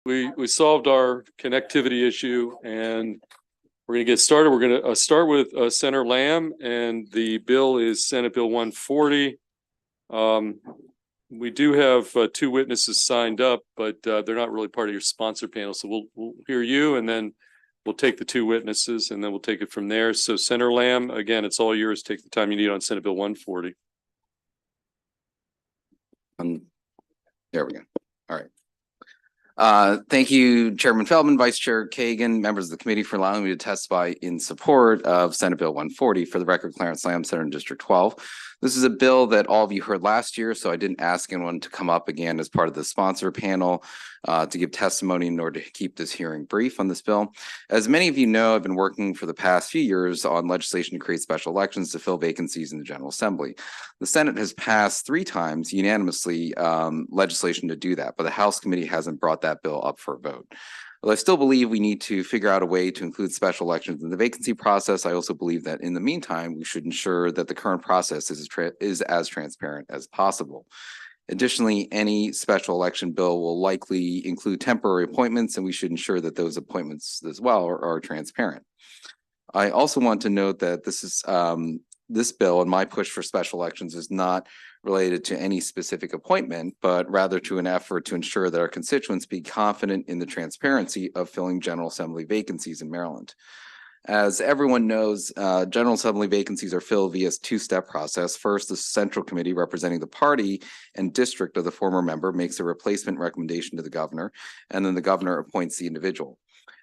We solved our connectivity issue, and we're going to get started. We're going to start with Senator Lamb, and the bill is Senate Bill 140. We do have two witnesses signed up, but they're not really part of your sponsor panel. So we'll hear you, and then we'll take the two witnesses, and then we'll take it from there. So Senator Lamb, again, it's all yours. Take the time you need on Senate Bill 140. There we go. All right. Thank you, Chairman Feldman, Vice Chair Kagan, members of the committee for allowing me to testify in support of Senate Bill 140. For the record, Clarence Lamb, Senator in District 12. This is a bill that all of you heard last year, so I didn't ask anyone to come up again as part of the sponsor panel to give testimony in order to keep this hearing brief on this bill. As many of you know, I've been working for the past few years on legislation to create special elections to fill vacancies in the General Assembly. The Senate has passed 3 times unanimously legislation to do that, but the House committee hasn't brought that bill up for a vote. Well, I still believe we need to figure out a way to include special elections in the vacancy process. I also believe that in the meantime, we should ensure that the current process is as transparent as possible. Additionally, any special election bill will likely include temporary appointments, and we should ensure that those appointments as well are transparent. I also want to note that this bill and my push for special elections is not related to any specific appointment, but rather to an effort to ensure that our constituents be confident in the transparency of filling General Assembly vacancies in Maryland. As everyone knows, General Assembly vacancies are filled via a 2-step process. First, the Central Committee representing the party and district of the former member makes a replacement recommendation to the governor, and then the governor appoints the individual.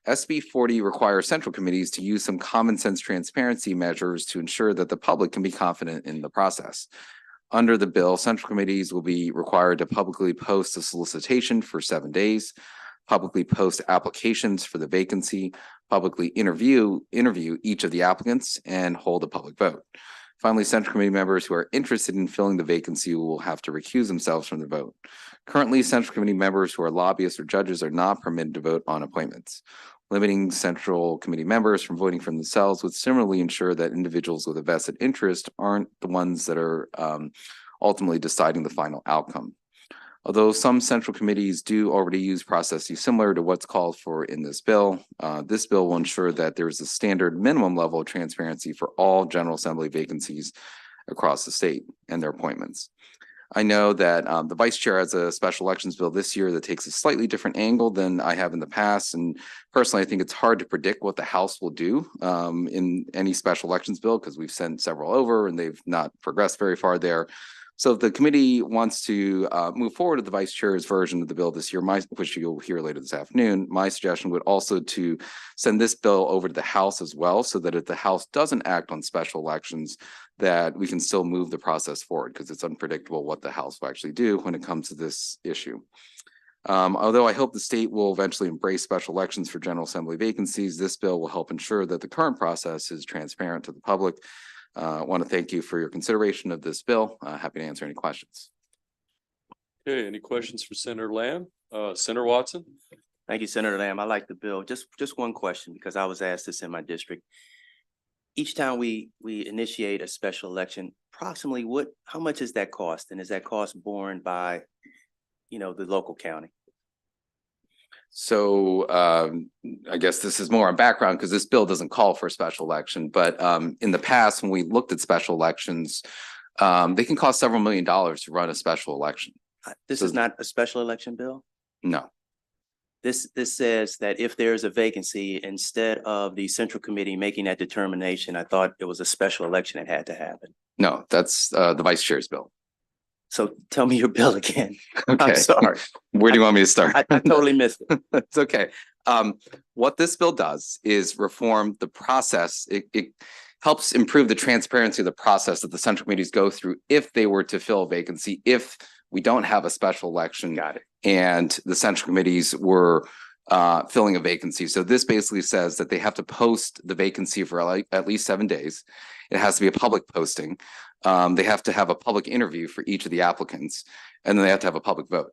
SB 40 requires central committees to use some common sense transparency measures to ensure that the public can be confident in the process. Under the bill, central committees will be required to publicly post a solicitation for 7 days, publicly post applications for the vacancy, publicly interview each of the applicants, and hold a public vote. Finally, Central Committee members who are interested in filling the vacancy will have to recuse themselves from the vote. Currently, Central Committee members who are lobbyists or judges are not permitted to vote on appointments. Limiting Central Committee members from voting for themselves would similarly ensure that individuals with a vested interest aren't the ones that are ultimately deciding the final outcome. Although some central committees do already use processes similar to what's called for in this bill will ensure that there is a standard minimum level of transparency for all General Assembly vacancies across the state and their appointments. I know that the vice chair has a special elections bill this year that takes a slightly different angle than I have in the past. And personally, I think it's hard to predict what the House will do in any special elections bill because we've sent several over and they've not progressed very far there. So if the committee wants to move forward with the vice chair's version of the bill this year, which you'll hear later this afternoon, my suggestion would also to send this bill over to the House as well, so that if the House doesn't act on special elections, that we can still move the process forward, because it's unpredictable what the House will actually do when it comes to this issue. Although I hope the state will eventually embrace special elections for General Assembly vacancies, this bill will help ensure that the current process is transparent to the public. I want to thank you for your consideration of this bill. Happy to answer any questions. Okay, any questions for Senator Lamb? Senator Watson? Thank you, Senator Lamb. I like the bill. Just one question, because I was asked this in my district. Each time we initiate a special election, approximately how much is that cost? And is that cost borne by, the local county? So I guess this is more on background because this bill doesn't call for a special election. But in the past, when we looked at special elections, they can cost several $1 million to run a special election. This is not a special election bill? No. This says that if there's a vacancy, instead of the Central Committee making that determination, I thought it was a special election that had to happen. No, that's the vice chair's bill. So tell me your bill again. Okay. I'm sorry. Where do you want me to start? I totally missed it. It's okay. What this bill does is reform the process. It helps improve the transparency of the process that the central committees go through if they were to fill a vacancy, if we don't have a special election. Got it. And the central committees were filling a vacancy. So this basically says that they have to post the vacancy for at least 7 days. It has to be a public posting. They have to have a public interview for each of the applicants, and then they have to have a public vote.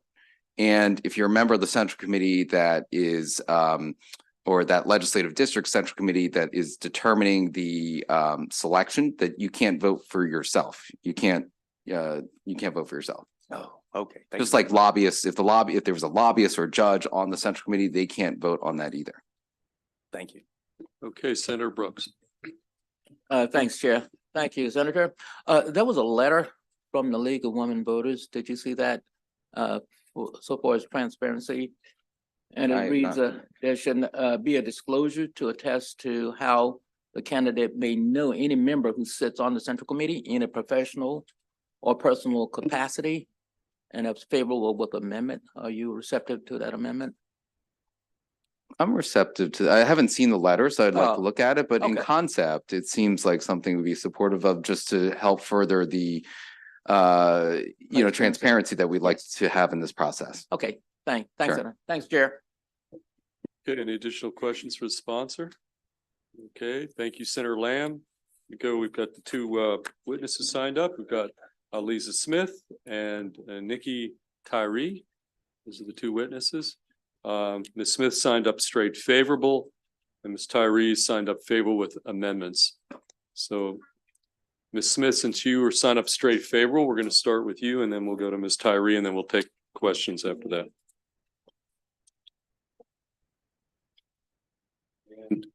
And if you're a member of the central committee that is, or that legislative district central committee that is determining the selection, that you can't vote for yourself. You can't vote for yourself. Oh, Okay. thank Just you. like lobbyists, if there was a lobbyist or a judge on the central committee, they can't vote on that either. Thank you. Okay, Senator Brooks. Thanks, Chair. Thank you, Senator. There was a letter from the League of Women Voters. Did you see that? So far as transparency. And I it have reads, not. there should be a disclosure to attest to how the candidate may know any member who sits on the central committee in a professional or personal capacity. And if favorable with amendment, are you receptive to that amendment? I'm receptive to, I haven't seen the letter, so I'd like to Oh, look at it, but in okay. concept, it seems like something we'd be supportive of just to help further the transparency that we'd like to have in this process. Okay, thanks, Sure. Senator. Thanks, Chair. Okay, any additional questions for the sponsor? Okay, thank you, Senator Lamb. We've got the two witnesses signed up. We've got Lisa Smith and Nikki Tyree. Those are the two witnesses. Ms. Smith signed up straight favorable, and Ms. Tyree signed up favorable with amendments. So Ms. Smith, since you were signed up straight favorable, we're going to start with you, and then we'll go to Ms. Tyree, and then we'll take questions after that. And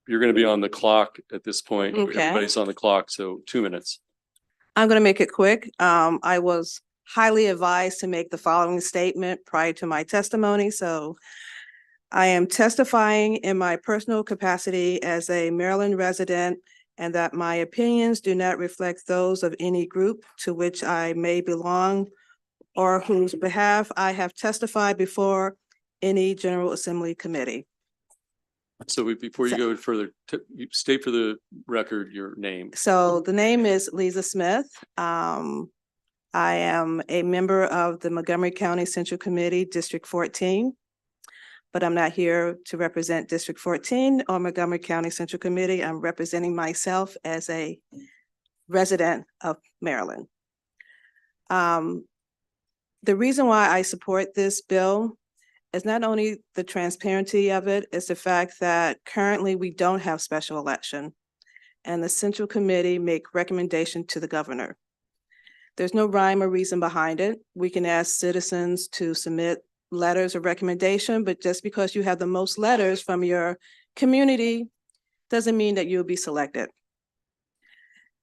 you're going to be on the clock at this point. Okay. Everybody's on the clock, so 2 minutes. I'm going to make it quick. I was highly advised to make the following statement prior to my testimony. So I am testifying in my personal capacity as a Maryland resident, and that my opinions do not reflect those of any group to which I may belong or whose behalf I have testified before any General Assembly committee. So before you go further, you state for the record your name. So the name is Lisa Smith. I am a member of the Montgomery County Central Committee, District 14, but I'm not here to represent District 14 or Montgomery County Central Committee. I'm representing myself as a resident of Maryland. The reason why I support this bill is not only the transparency of it, it's the fact that currently we don't have special election, and the Central Committee make recommendation to the governor. There's no rhyme or reason behind it. We can ask citizens to submit letters of recommendation, but just because you have the most letters from your community doesn't mean that you'll be selected.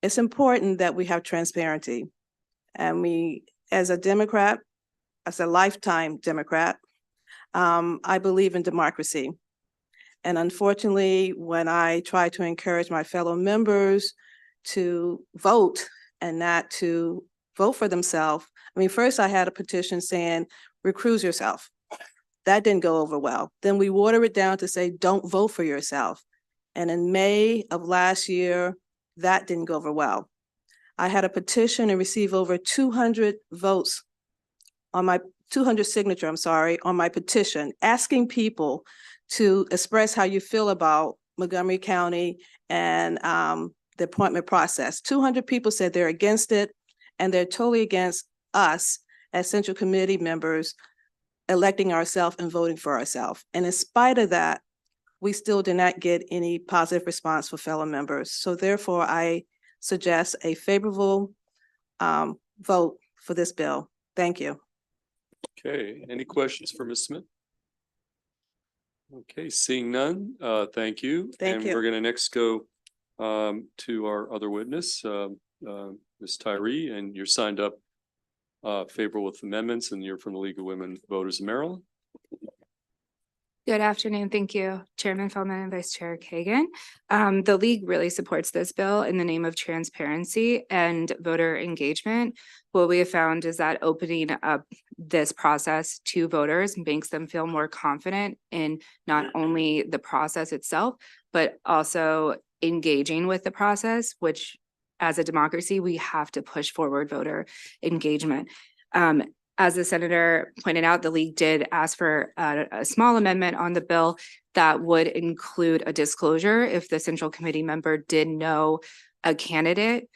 It's important that we have transparency. And we, as a Democrat, as a lifetime Democrat, I believe in democracy. And unfortunately, when I try to encourage my fellow members to vote and not to vote for themselves, I mean, first I had a petition saying, recuse yourself. That didn't go over well. Then we water it down to say, don't vote for yourself. And in May of last year, that didn't go over well. I had a petition and received over 200 votes on my 200 signature, on my petition, asking people to express how you feel about Montgomery County and the appointment process. 200 people said they're against it, and they're totally against us as Central Committee members electing ourselves and voting for ourselves. And in spite of that, we still did not get any positive response for fellow members. So therefore, I suggest a favorable vote for this bill. Thank you. Okay, any questions for Ms. Smith? Okay, seeing none, thank you. Thank And you. we're going to next go to our other witness, Ms. Tyree, and you're signed up favorable with amendments, and you're from the League of Women Voters of Maryland. Good afternoon. Thank you, Chairman Feldman and Vice Chair Kagan. The League really supports this bill in the name of transparency and voter engagement. What we have found is that opening up this process to voters makes them feel more confident in not only the process itself, but also engaging with the process, which as a democracy, we have to push forward voter engagement. As the senator pointed out, the League did ask for a small amendment on the bill that would include a disclosure if the Central Committee member did know a candidate.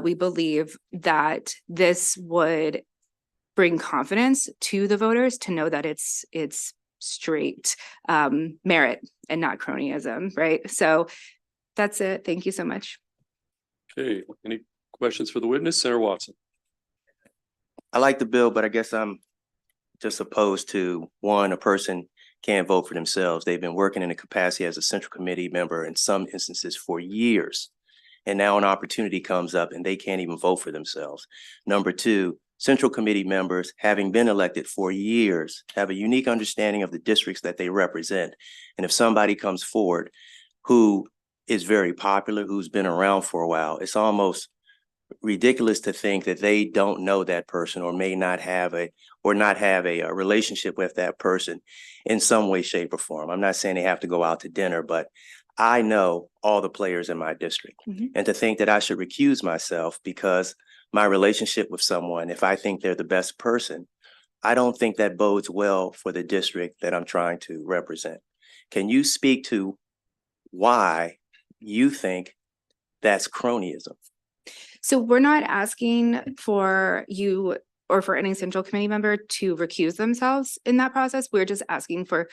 We believe that this would bring confidence to the voters to know that it's straight merit and not cronyism, right? So that's it. Thank you so much. Okay, any questions for the witness? Senator Watson. I like the bill, but I guess I'm just opposed to, one, a person can't vote for themselves. They've been working in a capacity as a central committee member in some instances for years. And now an opportunity comes up and they can't even vote for themselves. Number two, central committee members, having been elected for years, have a unique understanding of the districts that they represent. And if somebody comes forward who is very popular, who's been around for a while, it's almost ridiculous to think that they don't know that person or may not have a relationship with that person in some way, shape, or form. I'm not saying they have to go out to dinner, but I know all the players in my district. Mhm. And to think that I should recuse myself because my relationship with someone, if I think they're the best person, I don't think that bodes well for the district that I'm trying to represent. Can you speak to why you think that's cronyism? So we're not asking for you or for any central committee member to recuse themselves in that process. We're just asking for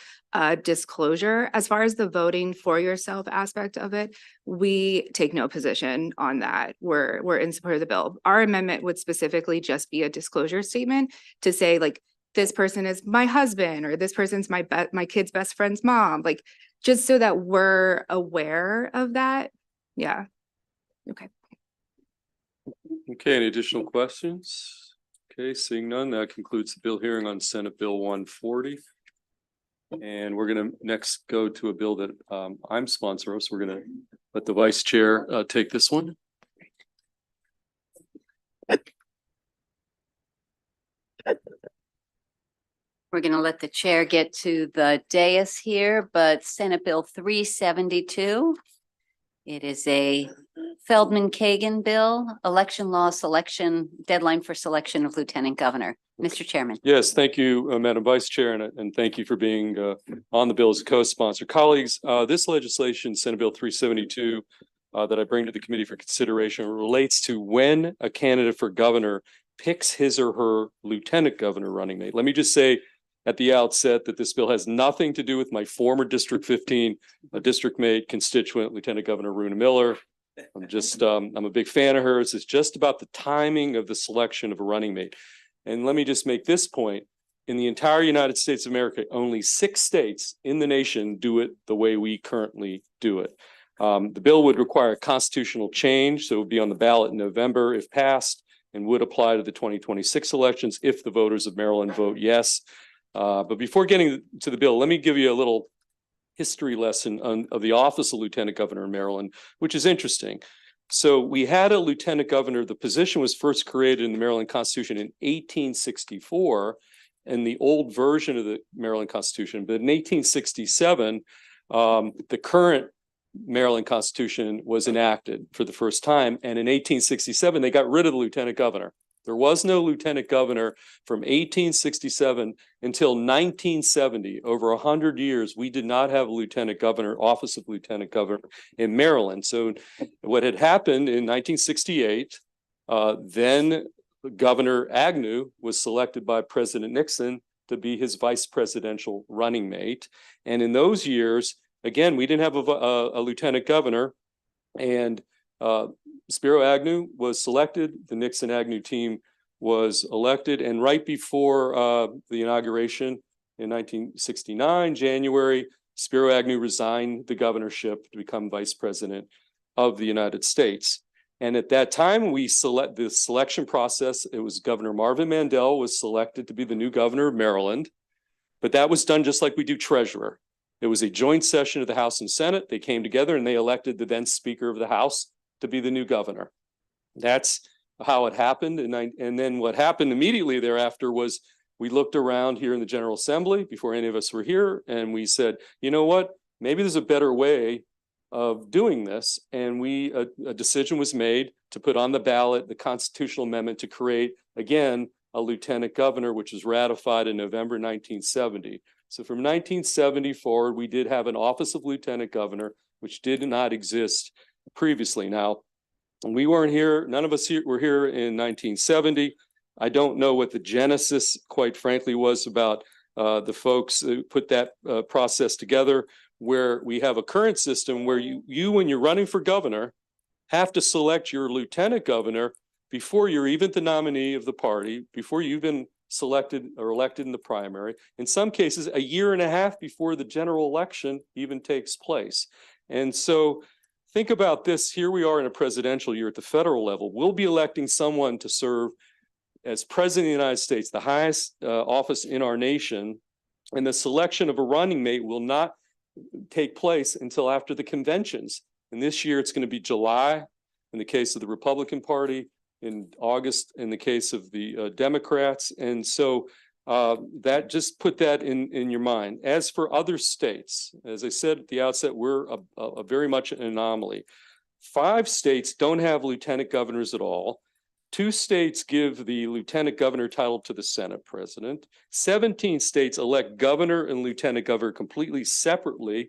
disclosure. As far as the voting for yourself aspect of it, we take no position on that. We're in support of the bill. Our amendment would specifically just be a disclosure statement to say, like, this person is my husband, or this person's my kid's best friend's mom, like, just so that we're aware of that. Yeah. Okay. Okay, any additional questions? Okay, seeing none, that concludes the bill hearing on Senate Bill 140. And we're gonna next go to a bill that I'm sponsoring, so we're gonna let the vice chair take this one. We're going to let the chair get to the dais here, but Senate Bill 372. It is a Feldman-Kagan bill, election law selection, deadline for selection of lieutenant governor. Mr. Chairman. Yes, thank you, Madam Vice Chair, and thank you for being on the bill as a co-sponsor. Colleagues, this legislation, Senate Bill 372, that I bring to the committee for consideration relates to when a candidate for governor picks his or her lieutenant governor running mate. Let me just say at the outset that this bill has nothing to do with my former District 15 district mate, constituent, Lieutenant Governor Runa Miller. I'm a big fan of hers. It's just about the timing of the selection of a running mate. And let me just make this point. In the entire United States of America, only 6 states in the nation do it the way we currently do it. The bill would require a constitutional change, so it would be on the ballot in November if passed, and would apply to the 2026 elections if the voters of Maryland vote yes. But before getting to the bill, let me give you a little history lesson of the office of Lieutenant Governor in Maryland, which is interesting. So we had a lieutenant governor. The position was first created in the Maryland Constitution in 1864, and the old version of the Maryland Constitution. But in 1867, the current Maryland Constitution was enacted for the first time. And in 1867, they got rid of the lieutenant governor. There was no lieutenant governor from 1867 until 1970. Over 100 years, we did not have a lieutenant governor, office of lieutenant governor in Maryland. So what had happened in 1968, then Governor Agnew was selected by President Nixon to be his vice presidential running mate. And in those years, again, we didn't have a lieutenant governor, and Spiro Agnew was selected. The Nixon Agnew team was elected, and right before the inauguration in 1969, January, Spiro Agnew resigned the governorship to become vice president of the United States. And at that time, we select the selection process. It was Governor Marvin Mandel was selected to be the new governor of Maryland, but that was done just like we do treasurer. It was a joint session of the House and Senate. They came together and they elected the then Speaker of the House to be the new governor. That's how it happened. And then what happened immediately thereafter was we looked around here in the General Assembly before any of us were here, and we said, you know what, maybe there's a better way of doing this. And a decision was made to put on the ballot the constitutional amendment to create, again, a lieutenant governor, which was ratified in November 1970. So from 1970 forward, we did have an office of lieutenant governor, which did not exist previously. Now, we weren't here, none of us were here in 1970. I don't know what the genesis, quite frankly, was about the folks who put that process together, where we have a current system where you when you're running for governor, have to select your lieutenant governor before you're even the nominee of the party, before you've been selected or elected in the primary, in some cases, a year and a half before the general election even takes place. And so think about this. Here we are in a presidential year at the federal level. We'll be electing someone to serve as president of the United States, the highest office in our nation, and the selection of a running mate will not take place until after the conventions. And this year it's going to be July in the case of the Republican Party, in August in the case of the Democrats. And so that just put that in your mind. As for other states, as I said at the outset, we're a very much an anomaly. 5 states don't have lieutenant governors at all. 2 states give the lieutenant governor title to the Senate president. 17 states elect governor and lieutenant governor completely separately,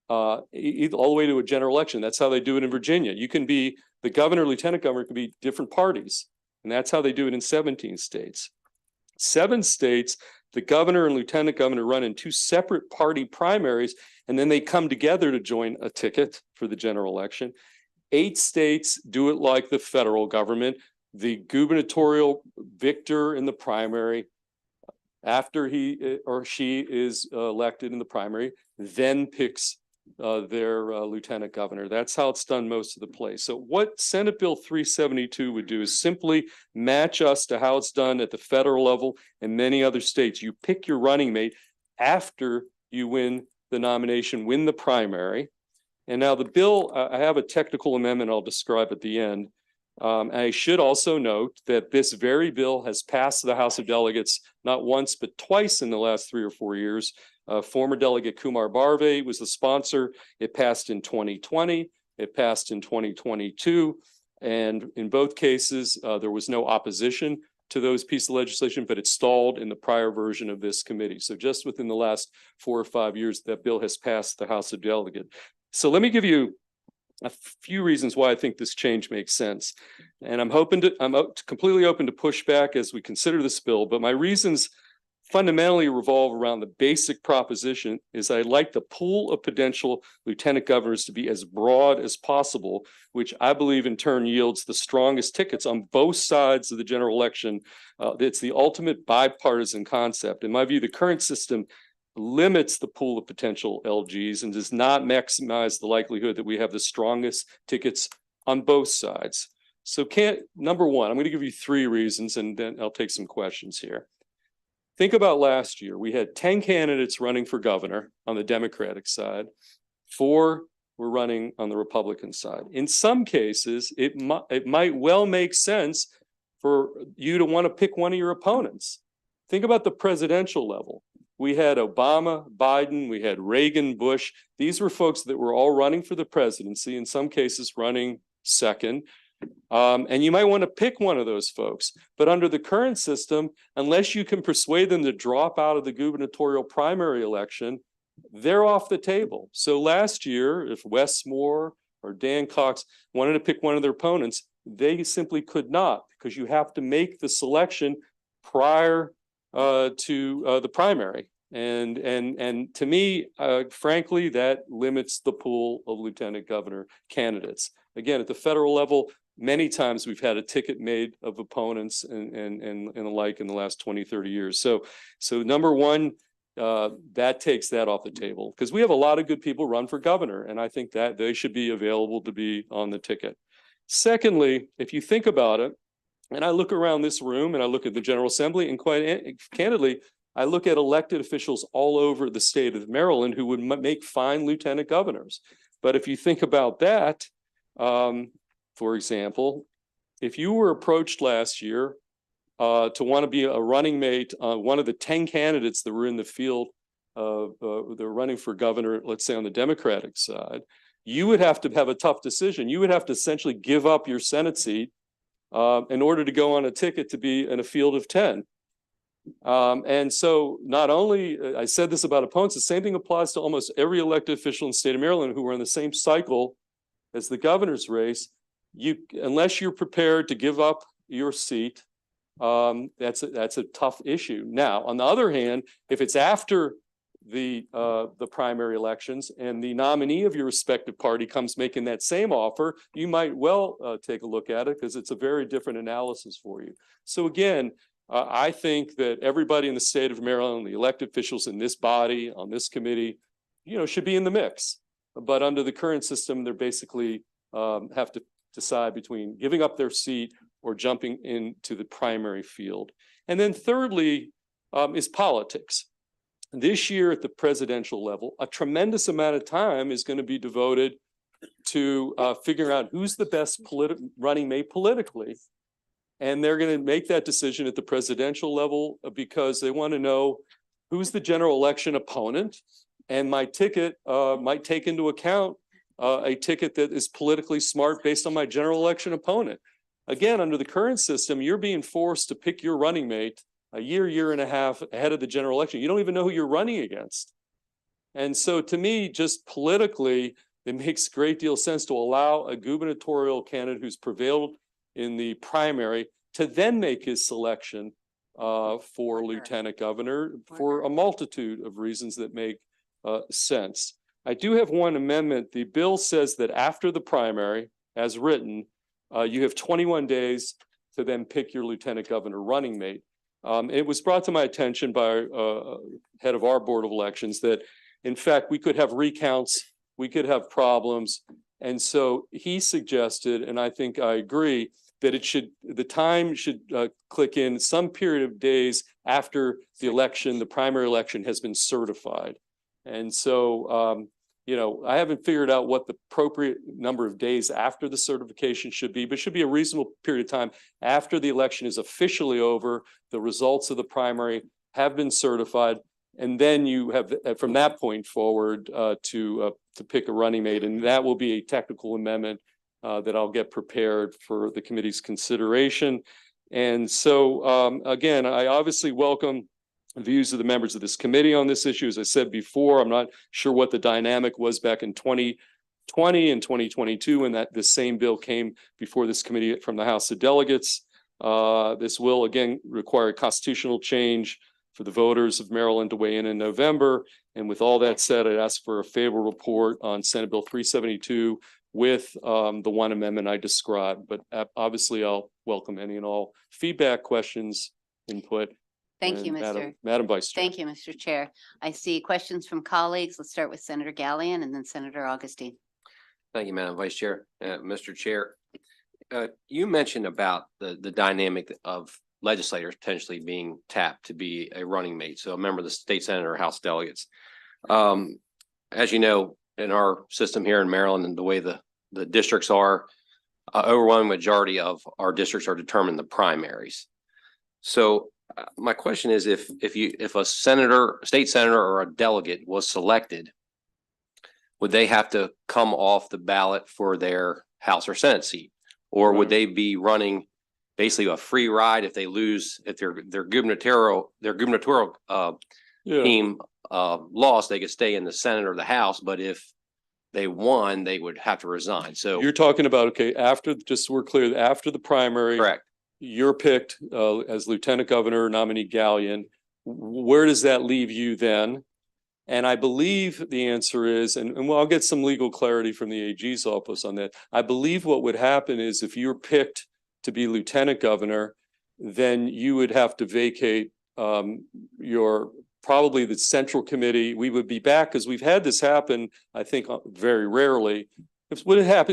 all the way to a general election. That's how they do it in Virginia. You can be the governor, lieutenant governor can be different parties, and that's how they do it in 17 states. 7 states, the governor and lieutenant governor run in 2 separate party primaries, and then they come together to join a ticket for the general election. 8 states do it like the federal government. The gubernatorial victor in the primary, after he or she is elected in the primary, then picks their lieutenant governor. That's how it's done most of the place. So what Senate Bill 372 would do is simply match us to how it's done at the federal level and many other states. You pick your running mate after you win the nomination, win the primary. And now the bill, I have a technical amendment I'll describe at the end. I should also note that this very bill has passed the House of Delegates not once, but twice in the last 3 or 4 years. Former Delegate Kumar Barve was the sponsor. It passed in 2020. It passed in 2022. And in both cases, there was no opposition to those pieces of legislation, but it stalled in the prior version of this committee. So just within the last 4 or 5 years, that bill has passed the House of Delegates. So let me give you a few reasons why I think this change makes sense. And I'm completely open to pushback as we consider this bill, but my reasons fundamentally revolve around the basic proposition is I like the pool of potential lieutenant governors to be as broad as possible, which I believe in turn yields the strongest tickets on both sides of the general election. It's the ultimate bipartisan concept. In my view, the current system limits the pool of potential LGs and does not maximize the likelihood that we have the strongest tickets on both sides. So number one, I'm going to give you 3 reasons and then I'll take some questions here. Think about last year. We had 10 candidates running for governor on the Democratic side. 4 were running on the Republican side. In some cases, it might well make sense for you to want to pick one of your opponents. Think about the presidential level. We had Obama, Biden, we had Reagan, Bush. These were folks that were all running for the presidency, in some cases running second. And you might want to pick one of those folks. But under the current system, unless you can persuade them to drop out of the gubernatorial primary election, they're off the table. So last year, if Wes Moore or Dan Cox wanted to pick one of their opponents, they simply could not, because you have to make the selection prior to the primary. And to me, frankly, that limits the pool of lieutenant governor candidates. Again, at the federal level, many times we've had a ticket made of opponents and the like in the last 20, 30 years. So number one, that takes that off the table, because we have a lot of good people run for governor, and I think that they should be available to be on the ticket. Secondly, if you think about it, and I look around this room and I look at the General Assembly, and quite candidly, I look at elected officials all over the state of Maryland who would make fine lieutenant governors. But if you think about that, for example, if you were approached last year to want to be a running mate, one of the 10 candidates that were in the field, they're running for governor, let's say on the Democratic side, you would have to have a tough decision. You would have to essentially give up your Senate seat in order to go on a ticket to be in a field of 10. And so not only, I said this about opponents, the same thing applies to almost every elected official in the state of Maryland who were in the same cycle as the governor's race. Unless you're prepared to give up your seat, that's a tough issue. Now, on the other hand, if it's after the primary elections and the nominee of your respective party comes making that same offer, you might well take a look at it because it's a very different analysis for you. So again, I think that everybody in the state of Maryland, the elected officials in this body, on this committee, should be in the mix. But under the current system, they're basically have to decide between giving up their seat or jumping into the primary field. And then thirdly is politics. This year at the presidential level, a tremendous amount of time is going to be devoted to figuring out who's the best running mate politically. And they're going to make that decision at the presidential level because they want to know who's the general election opponent. And my ticket might take into account a ticket that is politically smart based on my general election opponent. Again, under the current system, you're being forced to pick your running mate a year and a half ahead of the general election. You don't even know who you're running against. And so to me, just politically, it makes a great deal of sense to allow a gubernatorial candidate who's prevailed in the primary to then make his selection for lieutenant governor for a multitude of reasons that make sense. I do have one amendment. The bill says that after the primary, as written, you have 21 days to then pick your lieutenant governor running mate. It was brought to my attention by head of our board of elections that, in fact, we could have recounts, we could have problems. And so he suggested, and I think I agree, that the time should click in some period of days after the election, the primary election has been certified. And so, I haven't figured out what the appropriate number of days after the certification should be, but it should be a reasonable period of time after the election is officially over, the results of the primary have been certified, and then you have from that point forward to pick a running mate, and that will be a technical amendment that I'll get prepared for the committee's consideration. And so again, I obviously welcome views of the members of this committee on this issue. As I said before, I'm not sure what the dynamic was back in 2020 and 2022 when this same bill came before this committee from the House of Delegates. This will again require a constitutional change for the voters of Maryland to weigh in November. And with all that said, I'd ask for a favorable report on Senate Bill 372 with the one amendment I described. But obviously, I'll welcome any and all feedback, questions, input. Thank you, And Madam Vice Chair. Thank you, Mr. Chair. I see questions from colleagues. Let's start with Senator Gallion and then Senator Augustine. Thank you, Madam Vice Chair. Mr. Chair, you mentioned about the dynamic of legislators potentially being tapped to be a running mate. So a member of the state Senate or House delegates. As you know, in our system here in Maryland and the way the districts are, overwhelming majority of our districts are determined the primaries. So my question is, if a senator, state senator or a delegate was selected, would they have to come off the ballot for their House or Senate seat? Or would they be running basically a free ride if they lose, if their gubernatorial team lost, they could stay in the Senate or the House, but if they won, they would have to resign. So you're talking about, okay, after, just so we're clear, after the primary, correct. You're picked as Lieutenant Governor nominee Gallion. Where does that leave you then? And I believe the answer is, and I'll get some legal clarity from the AG's office on that. I believe what would happen is if you're picked to be Lieutenant Governor, then you would have to vacate probably the Central Committee. We would be back because we've had this happen, I think, very rarely. If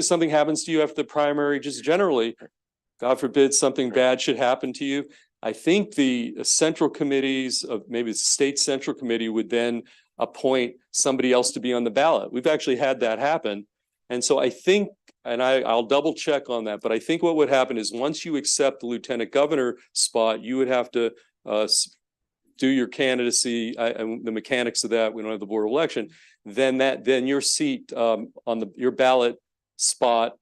something happens to you after the primary, just generally, God forbid something bad should happen to you, I think the central committees of maybe the state central committee would then appoint somebody else to be on the ballot. We've actually had that happen. And so I think, and I'll double check on that, but I think what would happen is once you accept the lieutenant governor spot, you would have to do your candidacy and the mechanics of that. We don't have the board of election. Then your seat on your ballot spot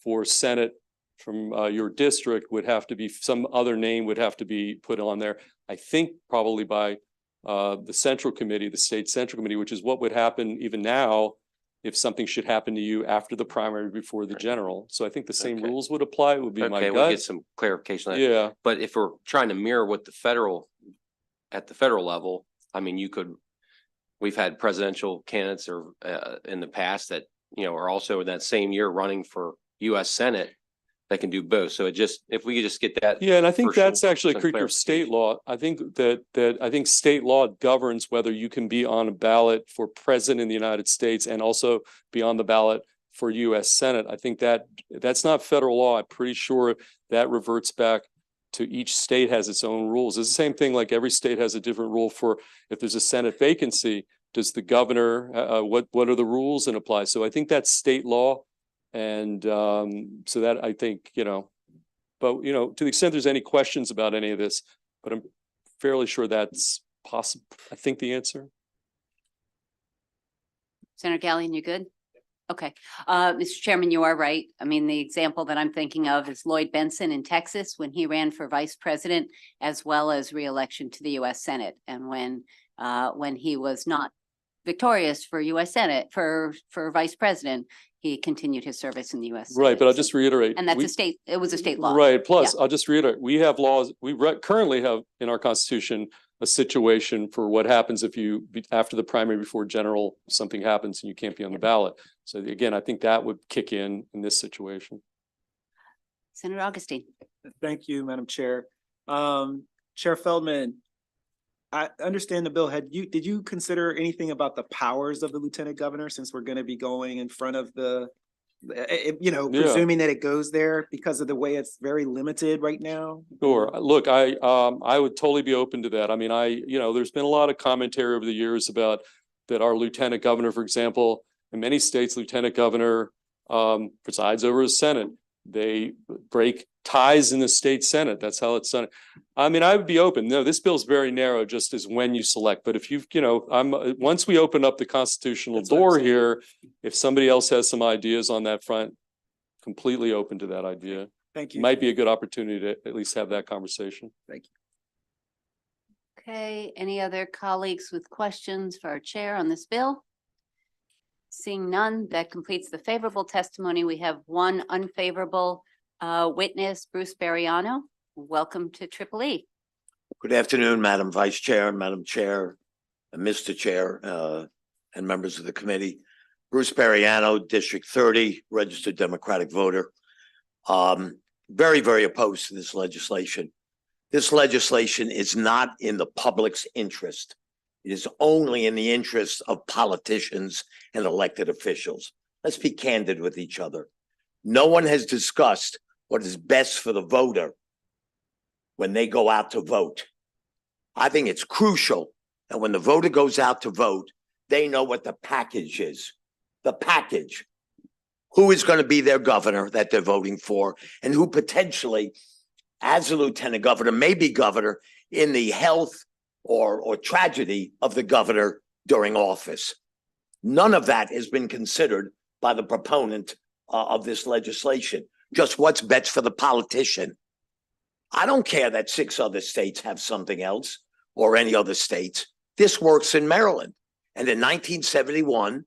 for Senate from your district would have to be, some other name would have to be put on there. I think probably by the central committee, the state central committee, which is what would happen even now if something should happen to you after the primary before the general. So I think the same rules would apply. It would be my gut. We'll get some clarification on that. Yeah. But if we're trying to mirror what at the federal level, I mean, you could we've had presidential candidates or in the past that, are also in that same year running for US Senate that can do both. So if we could just get that. Yeah, and I think for that's sure, actually a some creature of state clarification. law. I think that state law governs whether you can be on a ballot for president in the United States and also be on the ballot for US Senate. I think that's not federal law. I'm pretty sure that reverts back to each state has its own rules. It's the same thing, like every state has a different rule for if there's a Senate vacancy, does the governor, what are the rules and apply? So I think that's state law. And so that I think, but to the extent there's any questions about any of this, but I'm fairly sure that's possible. I think the answer. Senator Gallion, you good? Okay, Mr. Chairman, you are right. I mean, the example that I'm thinking of is Lloyd Benson in Texas when he ran for vice president as well as reelection to the US Senate. And when he was not victorious for US Senate for vice president, he continued his service in the US Senate. Right, but I'll just reiterate. And that's it was a state law. Right, plus I'll just reiterate, we have laws, currently have in our Constitution a situation for what happens if after the primary before general, something happens and you can't be on the ballot. So again, I think that would kick in this situation. Senator Augustine. Thank you, Madam Chair. Chair Feldman, I understand the bill. Did you consider anything about the powers of the lieutenant governor, since we're going to be going in front of presuming that it goes there because of the way it's very limited right now? Sure. Look, I would totally be open to that. I mean, there's been a lot of commentary over the years about that our lieutenant governor, for example, in many states, lieutenant governor presides over a Senate. They break ties in the state Senate. That's how it's done. I mean, I would be open. No, this bill is very narrow, just as when you select. But if once we open up the constitutional door here, if somebody else has some ideas on that front, completely open to that idea. Thank you. Might be a good opportunity to at least have that conversation. Thank you. Okay, any other colleagues with questions for our chair on this bill? Seeing none, that completes the favorable testimony. We have one unfavorable witness, Bruce Bariano. Welcome to EEE. Good afternoon, Madam Vice Chair, Madam Chair, and Mr. Chair, and members of the committee. Bruce Bariano, District 30, registered Democratic voter. Very, very opposed to this legislation. This legislation is not in the public's interest. It is only in the interest of politicians and elected officials. Let's be candid with each other. No one has discussed what is best for the voter when they go out to vote. I think it's crucial that when the voter goes out to vote, they know what the package is. The package. Who is going to be their governor that they're voting for, and who potentially, as a lieutenant governor, may be governor in the health or tragedy of the governor during office. None of that has been considered by the proponent of this legislation. Just what's best for the politician. I don't care that 6 other states have something else, or any other states. This works in Maryland. And in 1971,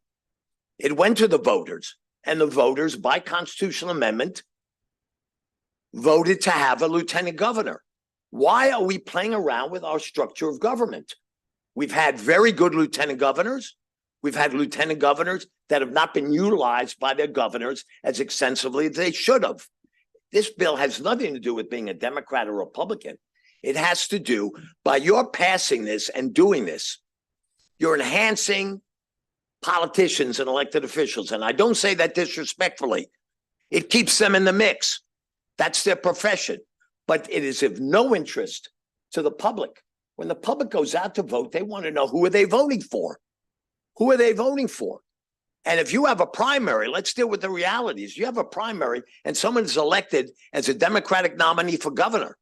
it went to the voters, and the voters, by constitutional amendment, voted to have a lieutenant governor. Why are we playing around with our structure of government? We've had very good lieutenant governors. We've had lieutenant governors that have not been utilized by their governors as extensively as they should have. This bill has nothing to do with being a Democrat or Republican. It has to do by your passing this and doing this. You're enhancing politicians and elected officials. And I don't say that disrespectfully. It keeps them in the mix. That's their profession. But it is of no interest to the public. When the public goes out to vote, they want to know, who are they voting for? Who are they voting for? And if you have a primary, let's deal with the realities. You have a primary and someone is elected as a Democratic nominee for governor.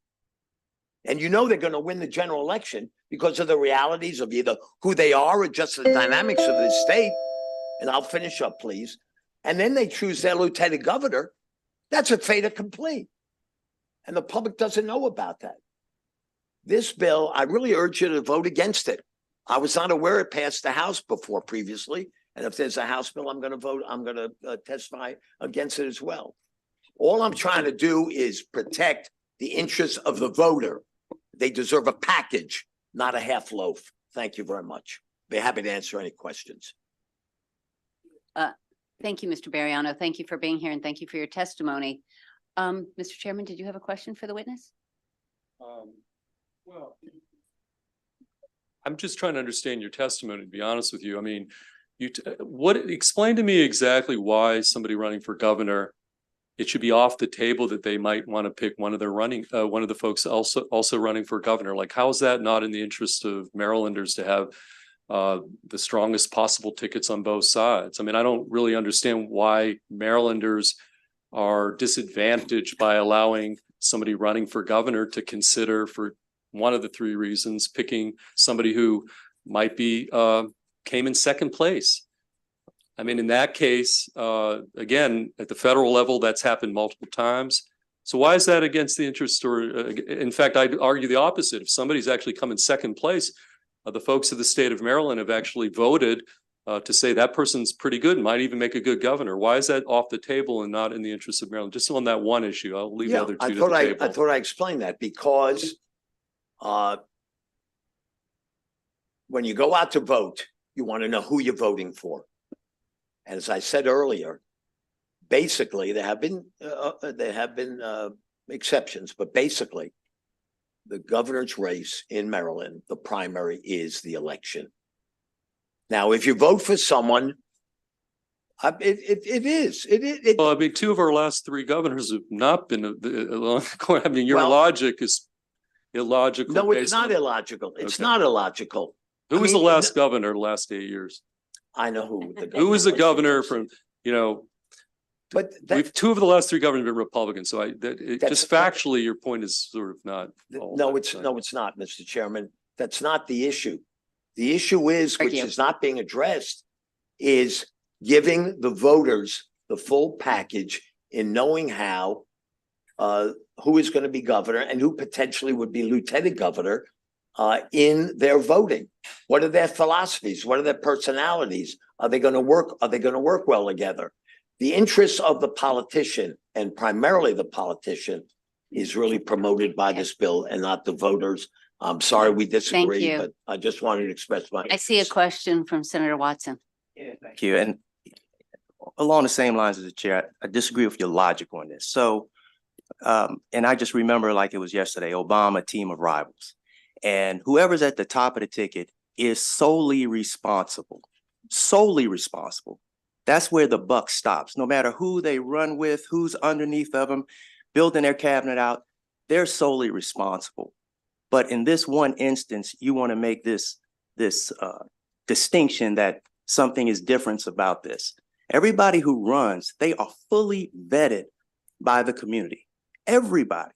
And you know they're going to win the general election because of the realities of either who they are or just the dynamics of the state. And I'll finish up, please. And then they choose their lieutenant governor. That's a fait accompli. And the public doesn't know about that. This bill, I really urge you to vote against it. I was not aware it passed the House before previously. And if there's a House bill, I'm going to testify against it as well. All I'm trying to do is protect the interests of the voter. They deserve a package, not a half loaf. Thank you very much. Be happy to answer any questions. Thank you, Mr. Bariano. Thank you for being here and thank you for your testimony. Mr. Chairman, did you have a question for the witness? Well, I'm just trying to understand your testimony, to be honest with you. I mean, explain to me exactly why somebody running for governor, it should be off the table that they might want to pick one of the folks also running for governor. Like, how is that not in the interest of Marylanders to have the strongest possible tickets on both sides? I mean, I don't really understand why Marylanders are disadvantaged by allowing somebody running for governor to consider, for one of the three reasons, picking somebody who might be came in second place. I mean, in that case, again, at the federal level, that's happened multiple times. So why is that against the interest? Or in fact, I'd argue the opposite. If somebody's actually come in second place, the folks of the state of Maryland have actually voted to say that person's pretty good and might even make a good governor. Why is that off the table and not in the interest of Maryland? Just on that one issue, I'll leave the other two to the table. I thought I explained that because when you go out to vote, you want to know who you're voting for. And as I said earlier, basically there have been exceptions, but basically the governor's race in Maryland, the primary is the election. Now, if you vote for someone, it is. Well, I mean, two of our last three governors have not been. I mean, your Well, logic is illogical. No, it's not illogical. It's not illogical. Who was the last governor the last 8 years? I know who. Who was the governor from, But two of the last three governors have been Republicans. So just factually, your point is sort of not. No, it's not, Mr. Chairman. That's not the issue. The issue is, which is not being addressed, is giving the voters the full package in knowing how, who is going to be governor and who potentially would be lieutenant governor in their voting. What are their philosophies? What are their personalities? Are they going to work? Are they going to work well together? The interests of the politician, and primarily the politician, is really promoted by this bill and not the voters. I'm sorry we disagree, but I just wanted to express my. I see a question from Senator Watson. Yeah, thank you. And along the same lines as the chair, I disagree with your logic on this. So, and I just remember like it was yesterday, Obama, team of rivals. And whoever's at the top of the ticket is solely responsible. That's where the buck stops. No matter who they run with, who's underneath of them, building their cabinet out, they're solely responsible. But in this one instance, you want to make this distinction that something is different about this. Everybody who runs, they are fully vetted by the community. Everybody.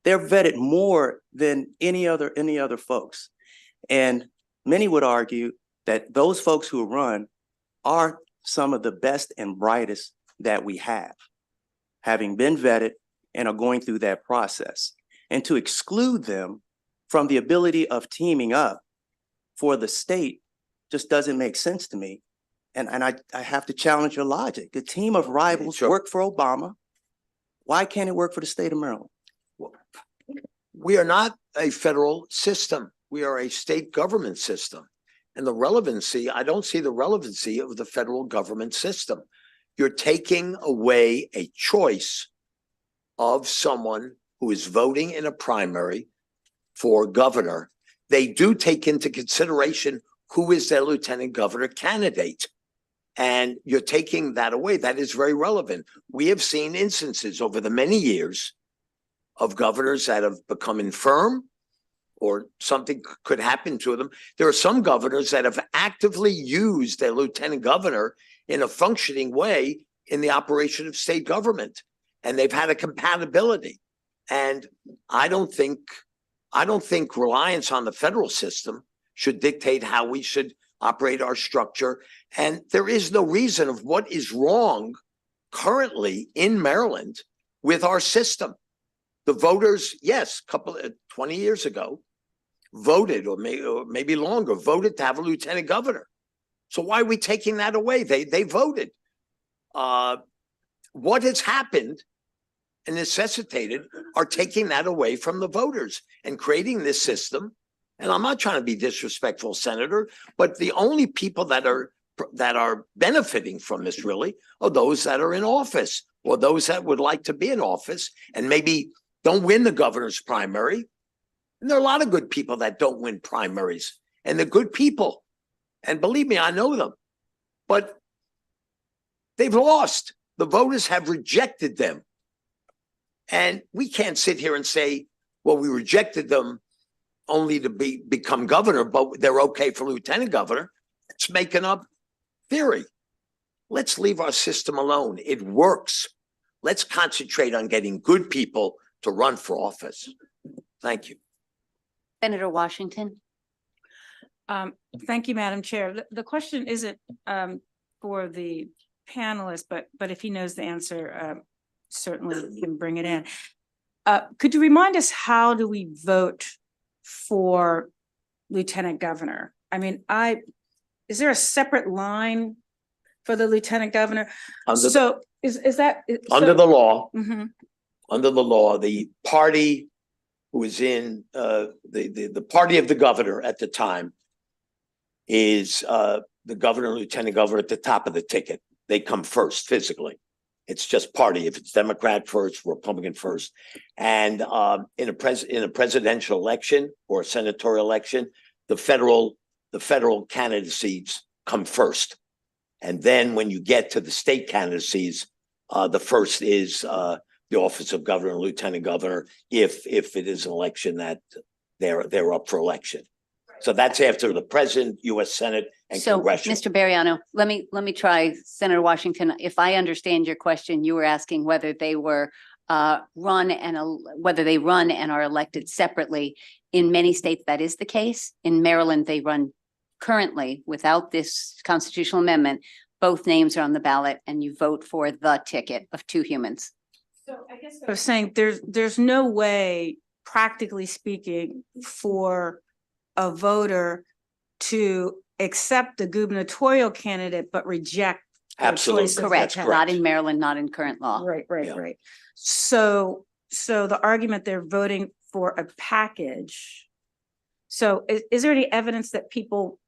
They're vetted more than any other folks. And many would argue that those folks who run are some of the best and brightest that we have, having been vetted and are going through that process. And to exclude them from the ability of teaming up for the state just doesn't make sense to me. And I have to challenge your logic. The team of rivals worked for Obama. Why can't it work for the state of Maryland? We are not a federal system. We are a state government system. And the relevancy, I don't see the relevancy of the federal government system. You're taking away a choice of someone who is voting in a primary for governor. They do take into consideration who is their lieutenant governor candidate. And you're taking that away. That is very relevant. We have seen instances over the many years of governors that have become infirm or something could happen to them. There are some governors that have actively used their lieutenant governor in a functioning way in the operation of state government, and they've had a compatibility. And I don't think reliance on the federal system should dictate how we should operate our structure. And there is no reason of what is wrong currently in Maryland with our system. The voters, yes, 20 years ago, voted, or maybe longer, voted to have a lieutenant governor. So why are we taking that away? They voted. What has happened and necessitated are taking that away from the voters and creating this system And I'm not trying to be disrespectful, Senator, but the only people that are benefiting from this really are those that are in office or those that would like to be in office and maybe don't win the governor's primary. And there are a lot of good people that don't win primaries, and they're good people. And believe me, I know them, but they've lost. The voters have rejected them. And we can't sit here and say, well, we rejected them only to become governor, but they're okay for lieutenant governor. It's making up theory. Let's leave our system alone. It works. Let's concentrate on getting good people to run for office. Thank you. Senator Washington. Thank you, Madam Chair. The question isn't for the panelist, but if he knows the answer, certainly he can bring it in. Could you remind us, how do we vote for lieutenant governor? I mean, is there a separate line for the lieutenant governor? Under The law, the party who is in the party of the governor at the time is the governor and lieutenant governor at the top of the ticket. They come first physically. It's just party. If it's Democrat first, Republican first. And in a presidential election or a senatorial election, the federal candidacies come first. And then when you get to the state candidacies, the first is the office of governor and lieutenant governor, if it is an election that they're up for election. So that's after the president, U.S. Senate, and congressional. Mr. Bariano, let me try, Senator Washington. If I understand your question, you were asking whether they were run and are elected separately. In many states, that is the case. In Maryland, they run currently without this constitutional amendment. Both names are on the ballot, and you vote for the ticket of two humans. So I guess I was saying there's no way, practically speaking, for a voter to accept the gubernatorial candidate but reject the Absolutely. choice of Correct. lieutenant. Not in Maryland, not in current law. Right. Yeah. Right. So the argument they're voting for a package. So is there any evidence that people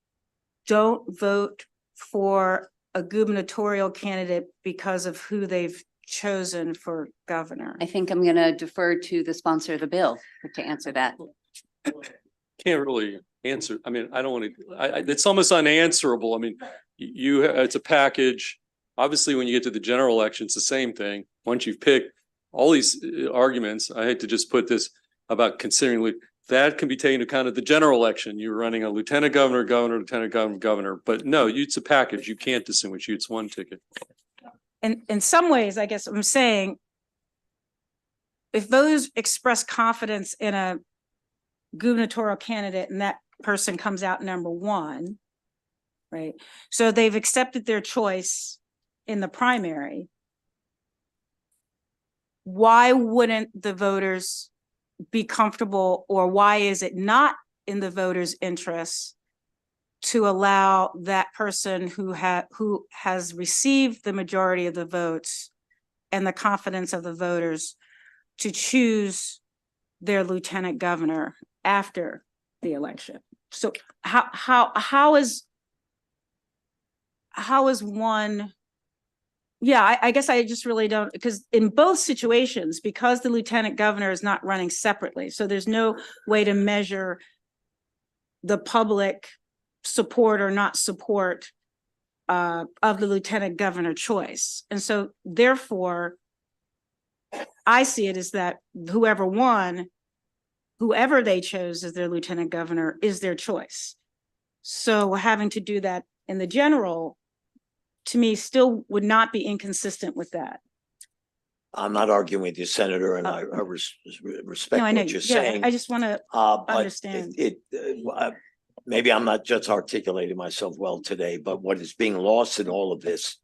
don't vote for a gubernatorial candidate because of who they've chosen for governor? I think I'm going to defer to the sponsor of the bill to answer that. Can't really answer. I mean, I don't want to, it's almost unanswerable. I mean, it's a package. Obviously, when you get to the general election, it's the same thing. Once you've picked all these arguments, I hate to just put this about considering that can be taken into account of the general election. You're running a lieutenant governor, lieutenant governor, but no, it's a package. You can't distinguish. It's one ticket. And in some ways, I guess I'm saying, if voters express confidence in a gubernatorial candidate and that person comes out number one, right? So they've accepted their choice in the primary. Why wouldn't the voters be comfortable, or why is it not in the voters' interest to allow that person who has received the majority of the votes and the confidence of the voters to choose their lieutenant governor after the election? So how is one? Yeah, I guess I just really don't, because in both situations, because the lieutenant governor is not running separately, so there's no way to measure the public support or not support of the lieutenant governor choice. And so therefore, I see it as that whoever won, whoever they chose as their lieutenant governor is their choice. So having to do that in the general, to me, still would not be inconsistent with that. I'm not arguing with you, Senator, and I respect No, I know. what you're Yeah, saying. I just want to But understand. Maybe I'm not just articulating myself well today, but what is being lost in all of this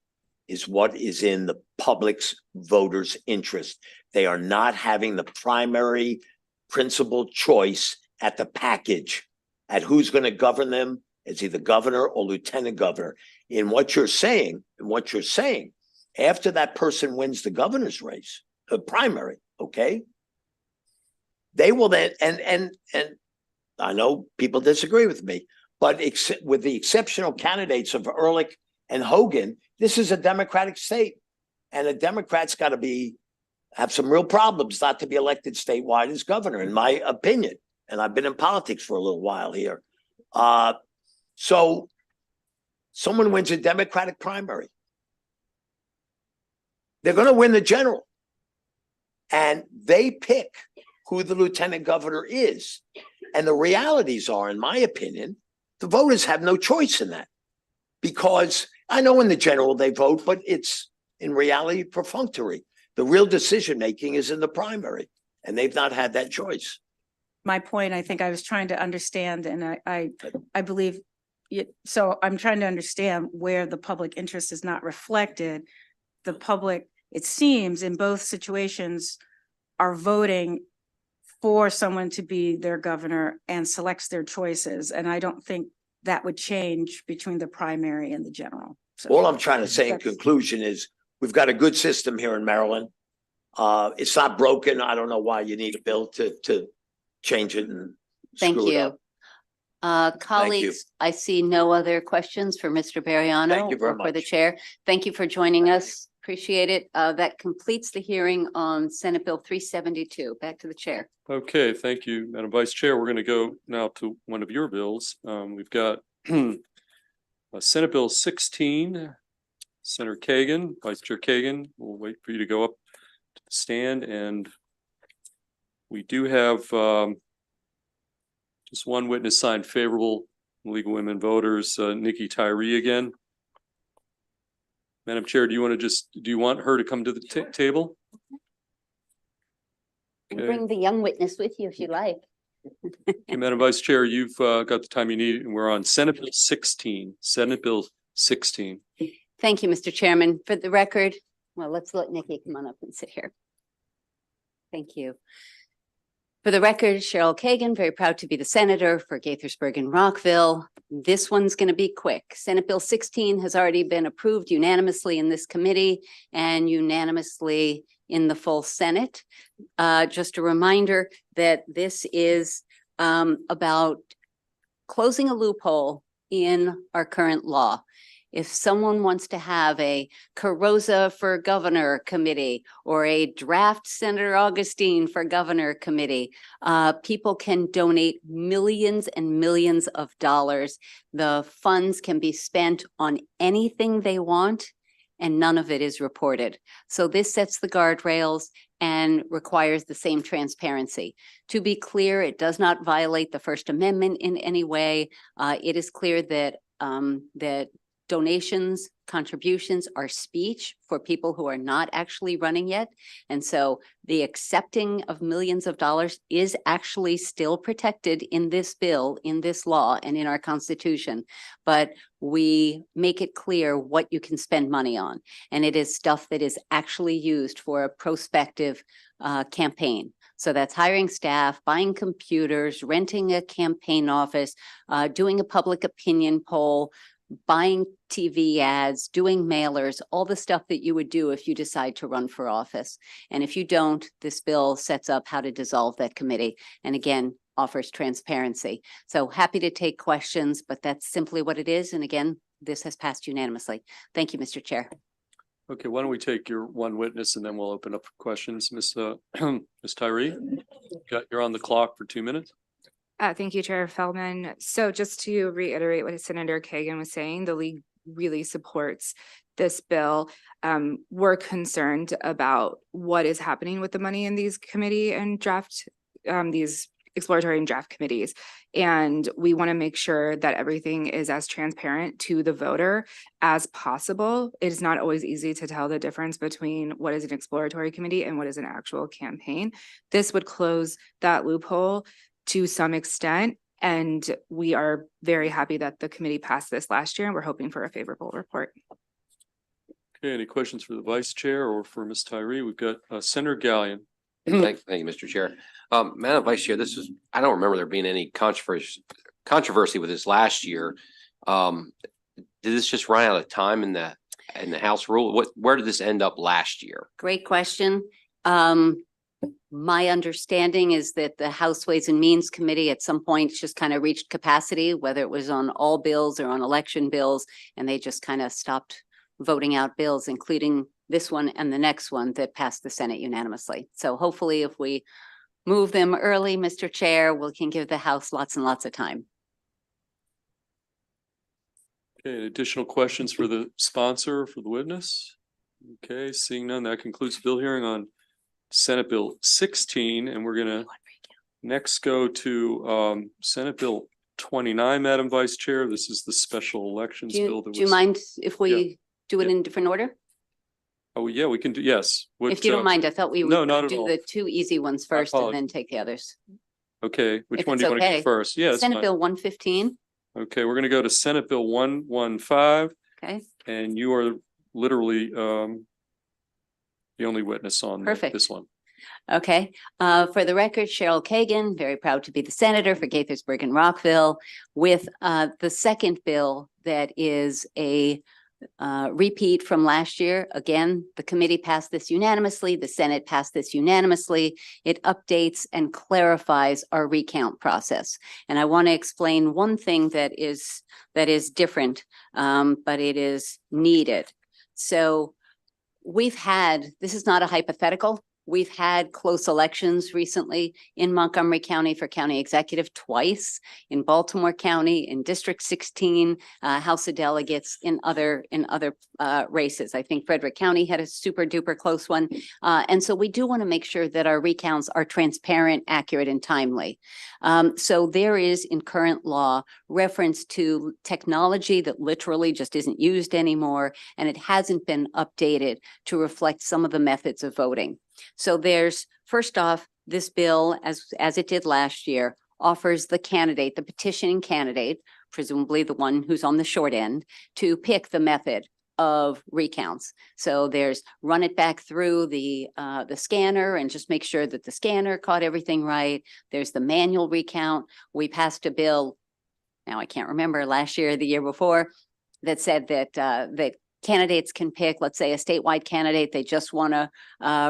is what is in the public's voters' interest. They are not having the primary principal choice at the package, at who's going to govern them as either governor or lieutenant governor. In what you're saying, after that person wins the governor's race, the primary, okay, they will then, and I know people disagree with me, but with the exceptional candidates of Ehrlich and Hogan, this is a Democratic state. And a Democrat's got to have some real problems not to be elected statewide as governor, in my opinion. And I've been in politics for a little while here. So someone wins a Democratic primary. They're going to win the general. And they pick who the lieutenant governor is. And the realities are, in my opinion, the voters have no choice in that. Because I know in the general they vote, but it's in reality perfunctory. The real decision making is in the primary, and they've not had that choice. My point, I think I was trying to understand, and I believe so I'm trying to understand where the public interest is not reflected. The public, it seems, in both situations are voting for someone to be their governor and selects their choices. And I don't think that would change between the primary and the general. So all I'm trying to say in that's- conclusion is we've got a good system here in Maryland. It's not broken. I don't know why you need a bill to change it and Thank screw it you. up. Colleagues, I see no other questions for Mr. Bariano Thank you very or for the much. chair. Thank you for joining us. Appreciate it. That completes the hearing on Senate Bill 372. Back to the chair. Okay, thank you, Madam Vice Chair. We're going to go now to one of your bills. We've got Senate Bill 16. Senator Kagan, Vice Chair Kagan, we'll wait for you to go up to the stand, and we do have just one witness signed favorable, League of Women Voters, Nikki Tyree again. Madam Chair, do you want her to come to the table? And Okay. bring the young witness with you if you like. Okay, Madam Vice Chair, you've got the time you need, and we're on Senate Bill 16, Senate Bill 16. Thank you, Mr. Chairman. For the record, well, let's let Nikki come on up and sit here. Thank you. For the record, Cheryl Kagan, very proud to be the senator for Gaithersburg and Rockville. This one's going to be quick. Senate Bill 16 has already been approved unanimously in this committee and unanimously in the full Senate. Just a reminder that this is about closing a loophole in our current law. If someone wants to have a Carosa for governor committee or a draft Senator Augustine for governor committee, people can donate millions and millions of dollars. The funds can be spent on anything they want, and none of it is reported. So this sets the guardrails and requires the same transparency. To be clear, it does not violate the First Amendment in any way. It is clear that that donations, contributions are speech for people who are not actually running yet. And so the accepting of millions of dollars is actually still protected in this bill, in this law, and in our Constitution. But we make it clear what you can spend money on. And it is stuff that is actually used for a prospective campaign. So that's hiring staff, buying computers, renting a campaign office, doing a public opinion poll, buying TV ads, doing mailers, all the stuff that you would do if you decide to run for office. And if you don't, this bill sets up how to dissolve that committee. And again, offers transparency. So happy to take questions, but that's simply what it is. And again, this has passed unanimously. Thank you, Mr. Chair. Okay, why don't we take your one witness and then we'll open up for questions. Ms. Tyree, you're on the clock for 2 minutes. Thank you, Chair Feldman. So just to reiterate what Senator Kagan was saying, the league really supports this bill. We're concerned about what is happening with the money in these committee and draft, these exploratory and draft committees. And we want to make sure that everything is as transparent to the voter as possible. It is not always easy to tell the difference between what is an exploratory committee and what is an actual campaign. This would close that loophole to some extent, and we are very happy that the committee passed this last year, and we're hoping for a favorable report. Okay, any questions for the Vice Chair or for Ms. Tyree? We've got Senator Gallion. Thank you, Mr. Chair. Madam Vice Chair, I don't remember there being any controversy with this last year. Did this just run out of time in the House rule? Where did this end up last year? Great question. My understanding is that the House Ways and Means Committee at some point just kind of reached capacity, whether it was on all bills or on election bills, and they just kind of stopped voting out bills, including this one and the next one that passed the Senate unanimously. So hopefully if we move them early, Mr. Chair, we can give the House lots and lots of time. Okay, additional questions for the sponsor, for the witness? Okay, seeing none, that concludes the bill hearing on Senate Bill 16, and we're gonna next go to Senate Bill 29, Madam Vice Chair. This is the special elections bill that was. Do you mind if we do it Yeah. in different order? Oh, yeah, we can do, yes. If you don't mind, I thought we no, would not at do all. the two easy ones first and then take the others. Okay, which If one it's do you want to okay. do first? Yeah, it's Senate fine. Bill 115, Okay, we're gonna go to Senate Bill 115, okay? and you are literally the only witness on Perfect. this one. Okay, for the record, Cheryl Kagan, very proud to be the senator for Gaithersburg and Rockville with the second bill that is a repeat from last year. Again, the committee passed this unanimously, the Senate passed this unanimously. It updates and clarifies our recount process. And I want to explain one thing that is different, but it is needed. So we've had, this is not a hypothetical. We've had close elections recently in Montgomery County for county executive twice, in Baltimore County, in District 16, House of Delegates in other races. I think Frederick County had a super duper close one. And so we do want to make sure that our recounts are transparent, accurate, and timely. So there is in current law reference to technology that literally just isn't used anymore, and it hasn't been updated to reflect some of the methods of voting. So there's, first off, this bill, as it did last year, offers the candidate, the petitioning candidate, presumably the one who's on the short end, to pick the method of recounts. So there's run it back through the scanner and just make sure that the scanner caught everything right. There's the manual recount. We passed a bill, now I can't remember, last year or the year before, that said that candidates can pick, let's say, a statewide candidate, they just want to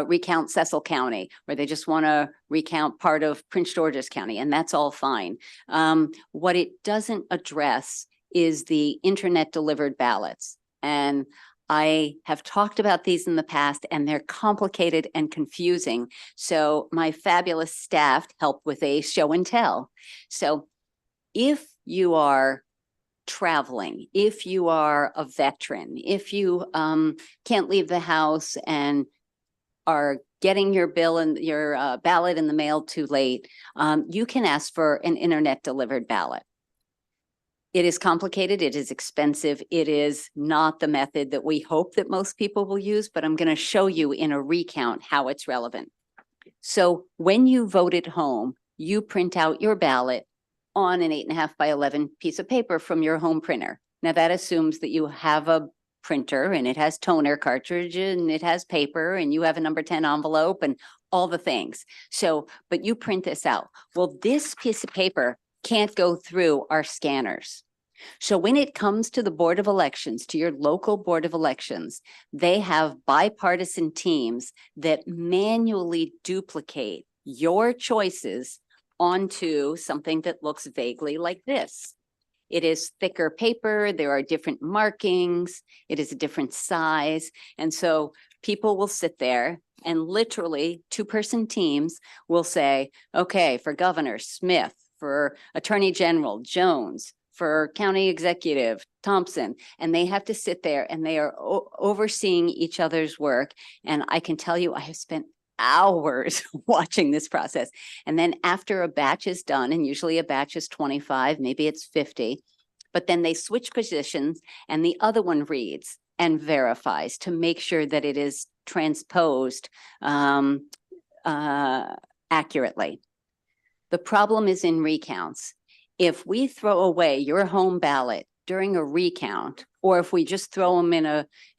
recount Cecil County, or they just want to recount part of Prince George's County, and that's all fine. What it doesn't address is the internet delivered ballots. And I have talked about these in the past, and they're complicated and confusing. So my fabulous staff helped with a show and tell. So if you are traveling, if you are a veteran, if you can't leave the house and are getting your bill and your ballot in the mail too late, you can ask for an internet delivered ballot. It is complicated, it is expensive, it is not the method that we hope that most people will use, but I'm going to show you in a recount how it's relevant. So when you vote at home, you print out your ballot on an 8.5 by 11 piece of paper from your home printer. Now that assumes that you have a printer and it has toner cartridge and it has paper and you have a number 10 envelope and all the things. So, but you print this out. Well, this piece of paper can't go through our scanners. So when it comes to the Board of Elections, to your local Board of Elections, they have bipartisan teams that manually duplicate your choices onto something that looks vaguely like this. It is thicker paper, there are different markings, it is a different size. And so people will sit there and literally two-person teams will say, okay, for Governor Smith, for Attorney General Jones, for County Executive Thompson, and they have to sit there and they are overseeing each other's work. And I can tell you, I have spent hours watching this process. And then after a batch is done, and usually a batch is 25, maybe it's 50, but then they switch positions and the other one reads and verifies to make sure that it is transposed accurately. The problem is in recounts. If we throw away your home ballot during a recount, or if we just throw them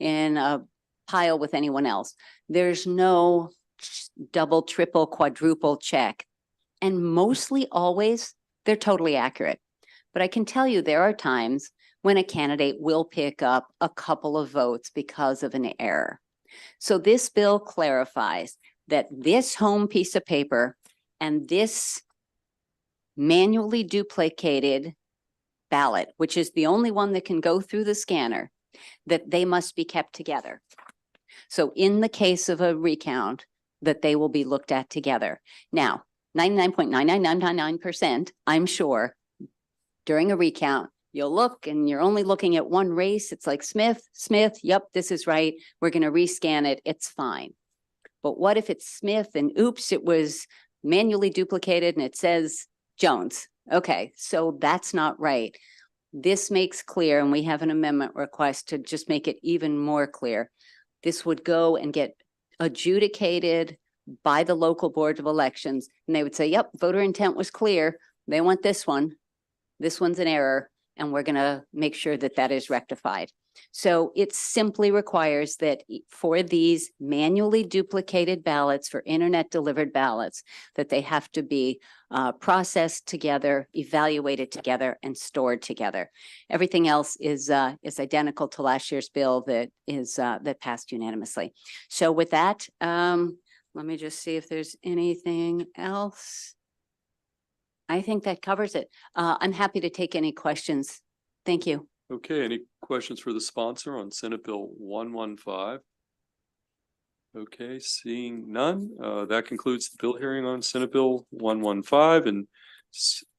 in a pile with anyone else, there's no double, triple, quadruple check. And mostly always, they're totally accurate. But I can tell you there are times when a candidate will pick up a couple of votes because of an error. So this bill clarifies that this home piece of paper and this manually duplicated ballot, which is the only one that can go through the scanner, that they must be kept together. So in the case of a recount, that they will be looked at together. Now, 99.99999%, I'm sure, during a recount, you'll look and you're only looking at one race. It's like Smith, yep, this is right. We're going to rescan it. It's fine. But what if it's Smith and oops, it was manually duplicated and it says Jones? Okay, so that's not right. This makes clear, and we have an amendment request to just make it even more clear. This would go and get adjudicated by the local board of elections, and they would say, yep, voter intent was clear. They want this one. This one's an error, and we're going to make sure that that is rectified. So it simply requires that for these manually duplicated ballots, for internet delivered ballots, that they have to be processed together, evaluated together, and stored together. Everything else is identical to last year's bill that passed unanimously. So with that, let me just see if there's anything else. I think that covers it. I'm happy to take any questions. Thank you. Okay, any questions for the sponsor on Senate Bill 115? Okay, seeing none, that concludes the bill hearing on Senate Bill 115. And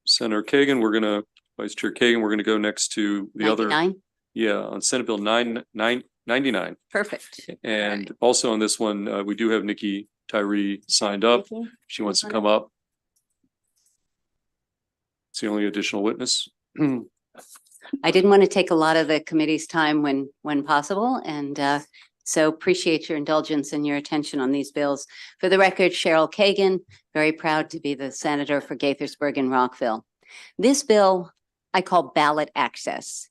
Senator Kagan, Vice Chair Kagan, we're gonna go next to the other. 99? Yeah, on Senate Bill 99. Perfect. And also on this one, we do have Nikki Tyree signed up. She wants to come up. It's the only additional witness. I didn't want to take a lot of the committee's time when possible, and so appreciate your indulgence and your attention on these bills. For the record, Cheryl Kagan, very proud to be the senator for Gaithersburg and Rockville. This bill I call ballot access.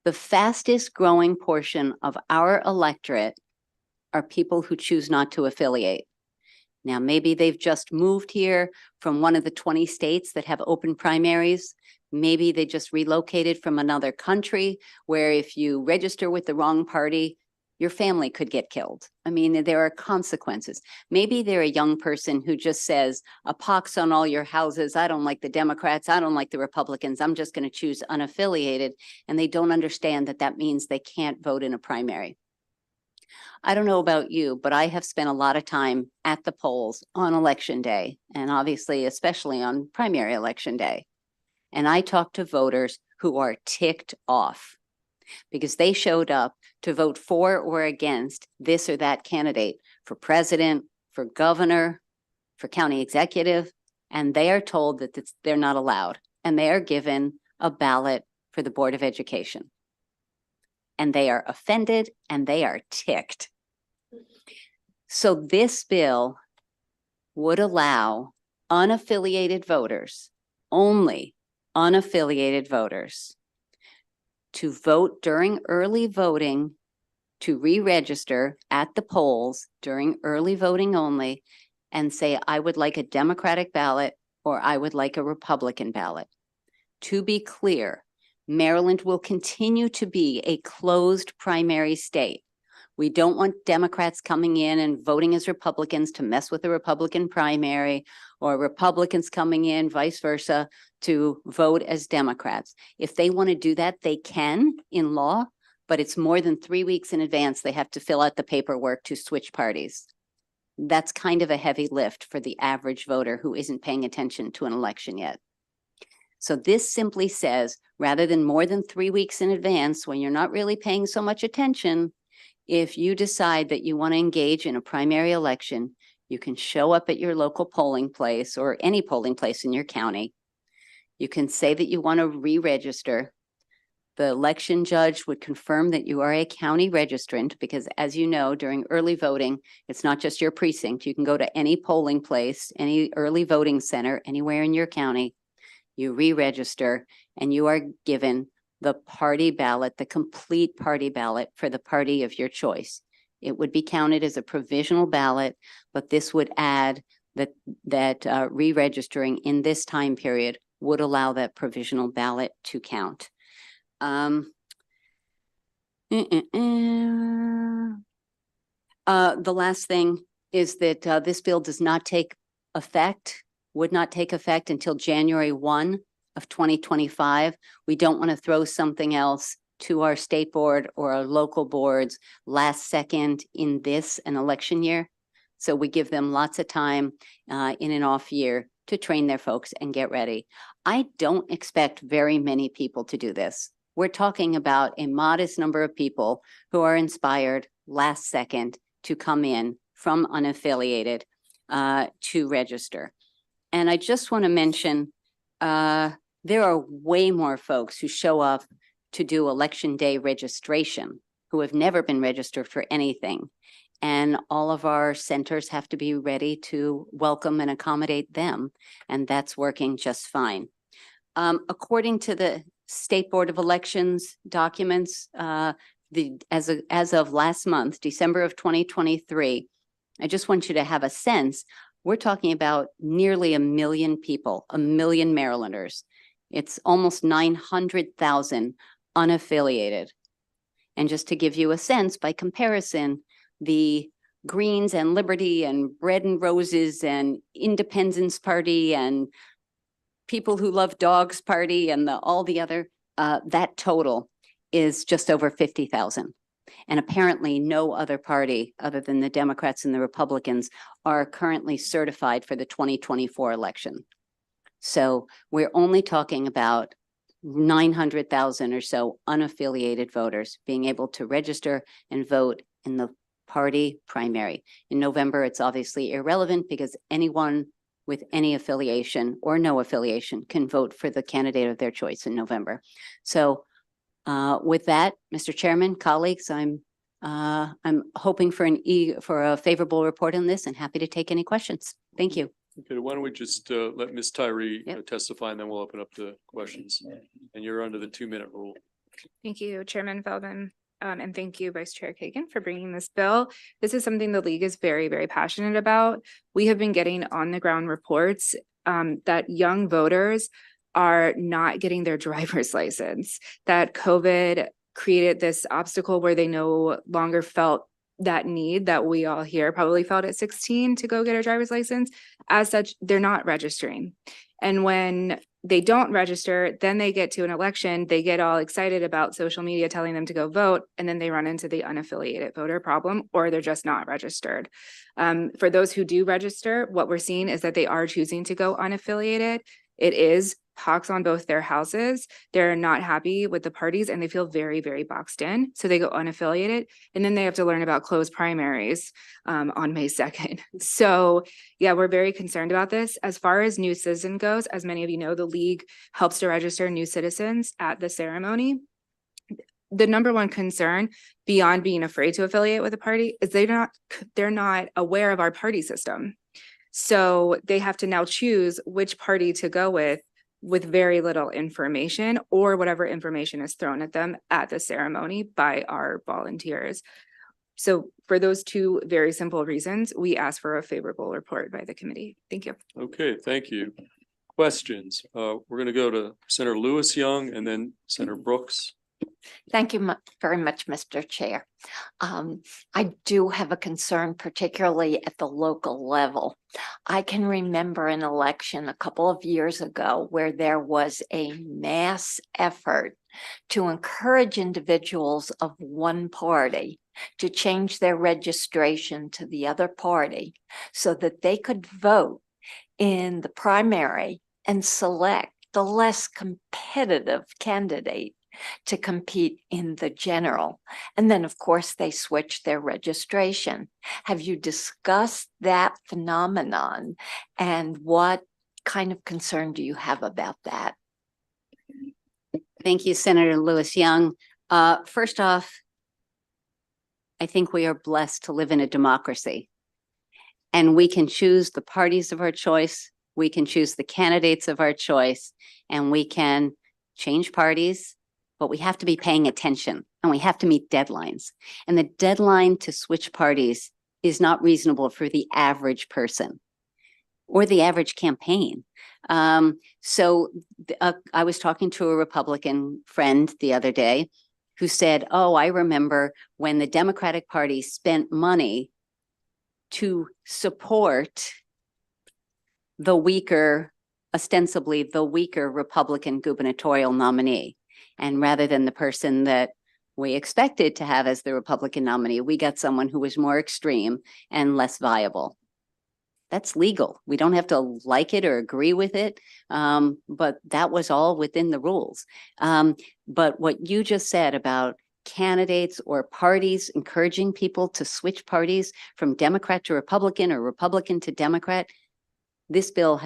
The fastest growing portion of our electorate are people who choose not to affiliate. Now, maybe they've just moved here from one of the 20 states that have open primaries. Maybe they just relocated from another country where if you register with the wrong party, your family could get killed. I mean, there are consequences. Maybe they're a young person who just says, a pox on all your houses. I don't like the Democrats. I don't like the Republicans. I'm just going to choose unaffiliated. And they don't understand that that means they can't vote in a primary. I don't know about you, but I have spent a lot of time at the polls on election day, and obviously, especially on primary election day. And I talked to voters who are ticked off because they showed up to vote for or against this or that candidate for president, for governor, for county executive, and they are told that they're not allowed, and they are given a ballot for the Board of Education. And they are offended and they are ticked. So this bill would allow unaffiliated voters, only unaffiliated voters, to vote during early voting, to re-register at the polls during early voting only, and say, I would like a Democratic ballot or I would like a Republican ballot. To be clear, Maryland will continue to be a closed primary state. We don't want Democrats coming in and voting as Republicans to mess with the Republican primary, or Republicans coming in, vice versa, to vote as Democrats. If they want to do that, they can in law, but it's more than 3 weeks in advance. They have to fill out the paperwork to switch parties. That's kind of a heavy lift for the average voter who isn't paying attention to an election yet. So this simply says, rather than more than 3 weeks in advance, when you're not really paying so much attention, if you decide that you want to engage in a primary election, you can show up at your local polling place or any polling place in your county. You can say that you want to re-register. The election judge would confirm that you are a county registrant because, as you know, during early voting, it's not just your precinct. You can go to any polling place, any early voting center, anywhere in your county. You re-register and you are given the party ballot, the complete party ballot for the party of your choice. It would be counted as a provisional ballot, but this would add that re-registering in this time period would allow that provisional ballot to count. The last thing is that this bill does not take effect, would not take effect until January 1 of 2025. We don't want to throw something else to our state board or our local boards last second in this an election year. So we give them lots of time in an off year to train their folks and get ready. I don't expect very many people to do this. We're talking about a modest number of people who are inspired last second to come in from unaffiliated to register. And I just want to mention, there are way more folks who show up to do election day registration who have never been registered for anything. And all of our centers have to be ready to welcome and accommodate them. And that's working just fine. According to the State Board of Elections documents, as of last month, December of 2023, I just want you to have a sense, we're talking about nearly 1 million people, 1 million Marylanders. It's almost 900,000 unaffiliated. And just to give you a sense, by comparison, the Greens and Liberty and Bread and Roses and Independence Party and People Who Love Dogs Party and all the other, that total is just over 50,000. And apparently no other party other than the Democrats and the Republicans are currently certified for the 2024 election. So we're only talking about 900,000 or so unaffiliated voters being able to register and vote in the party primary. In November, it's obviously irrelevant because anyone with any affiliation or no affiliation can vote for the candidate of their choice in November. So with that, Mr. Chairman, colleagues, I'm hoping for a favorable report on this and happy to take any questions. Thank you. Okay, why don't we just let Ms. Tyree Yep. testify and then we'll open up the questions. And you're under the 2-minute rule. Thank you, Chairman Feldman. And thank you, Vice Chair Kagan, for bringing this bill. This is something the league is very, very passionate about. We have been getting on the ground reports that young voters are not getting their driver's license, that COVID created this obstacle where they no longer felt that need that we all here probably felt at 16 to go get a driver's license. As such, they're not registering. And when they don't register, then they get to an election, they get all excited about social media telling them to go vote, and then they run into the unaffiliated voter problem, or they're just not registered. For those who do register, what we're seeing is that they are choosing to go unaffiliated. It is pox on both their houses. They're not happy with the parties and they feel very, very boxed in. So they go unaffiliated and then they have to learn about closed primaries on May 2nd. So yeah, we're very concerned about this. As far as new citizen goes, as many of you know, the league helps to register new citizens at the ceremony. The number one concern beyond being afraid to affiliate with a party is they're not aware of our party system. So they have to now choose which party to go with very little information or whatever information is thrown at them at the ceremony by our volunteers. So for those two very simple reasons, we ask for a favorable report by the committee. Thank you. Okay, thank you. Questions? We're going to go to Senator Lewis Young and then Senator Brooks. Thank you very much, Mr. Chair. I do have a concern, particularly at the local level. I can remember an election a couple of years ago where there was a mass effort to encourage individuals of one party to change their registration to the other party so that they could vote in the primary and select the less competitive candidate to compete in the general. And then, of course, they switched their registration. Have you discussed that phenomenon and what kind of concern do you have about that? Thank you, Senator Lewis Young. First off, I think we are blessed to live in a democracy and we can choose the parties of our choice. We can choose the candidates of our choice and we can change parties. But we have to be paying attention and we have to meet deadlines. And the deadline to switch parties is not reasonable for the average person or the average campaign. I was talking to a Republican friend the other day who said, oh, I remember when the Democratic Party spent money to support the weaker, ostensibly the weaker Republican gubernatorial nominee. And rather than the person that we expected to have as the Republican nominee, we got someone who was more extreme and less viable. That's legal. We don't have to like it or agree with it, but that was all within the rules. But what you just said about candidates or parties encouraging people to switch parties from Democrat to Republican or Republican to Democrat, this bill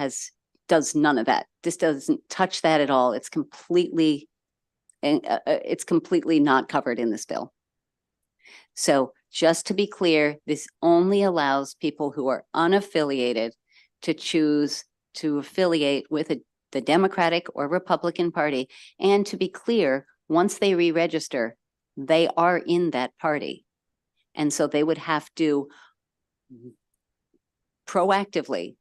does none of that. This doesn't touch that at all. It's completely not covered in this bill. So just to be clear, this only allows people who are unaffiliated to choose to affiliate with the Democratic or Republican Party. And to be clear, once they re-register, they are in that party. And so they would have to proactively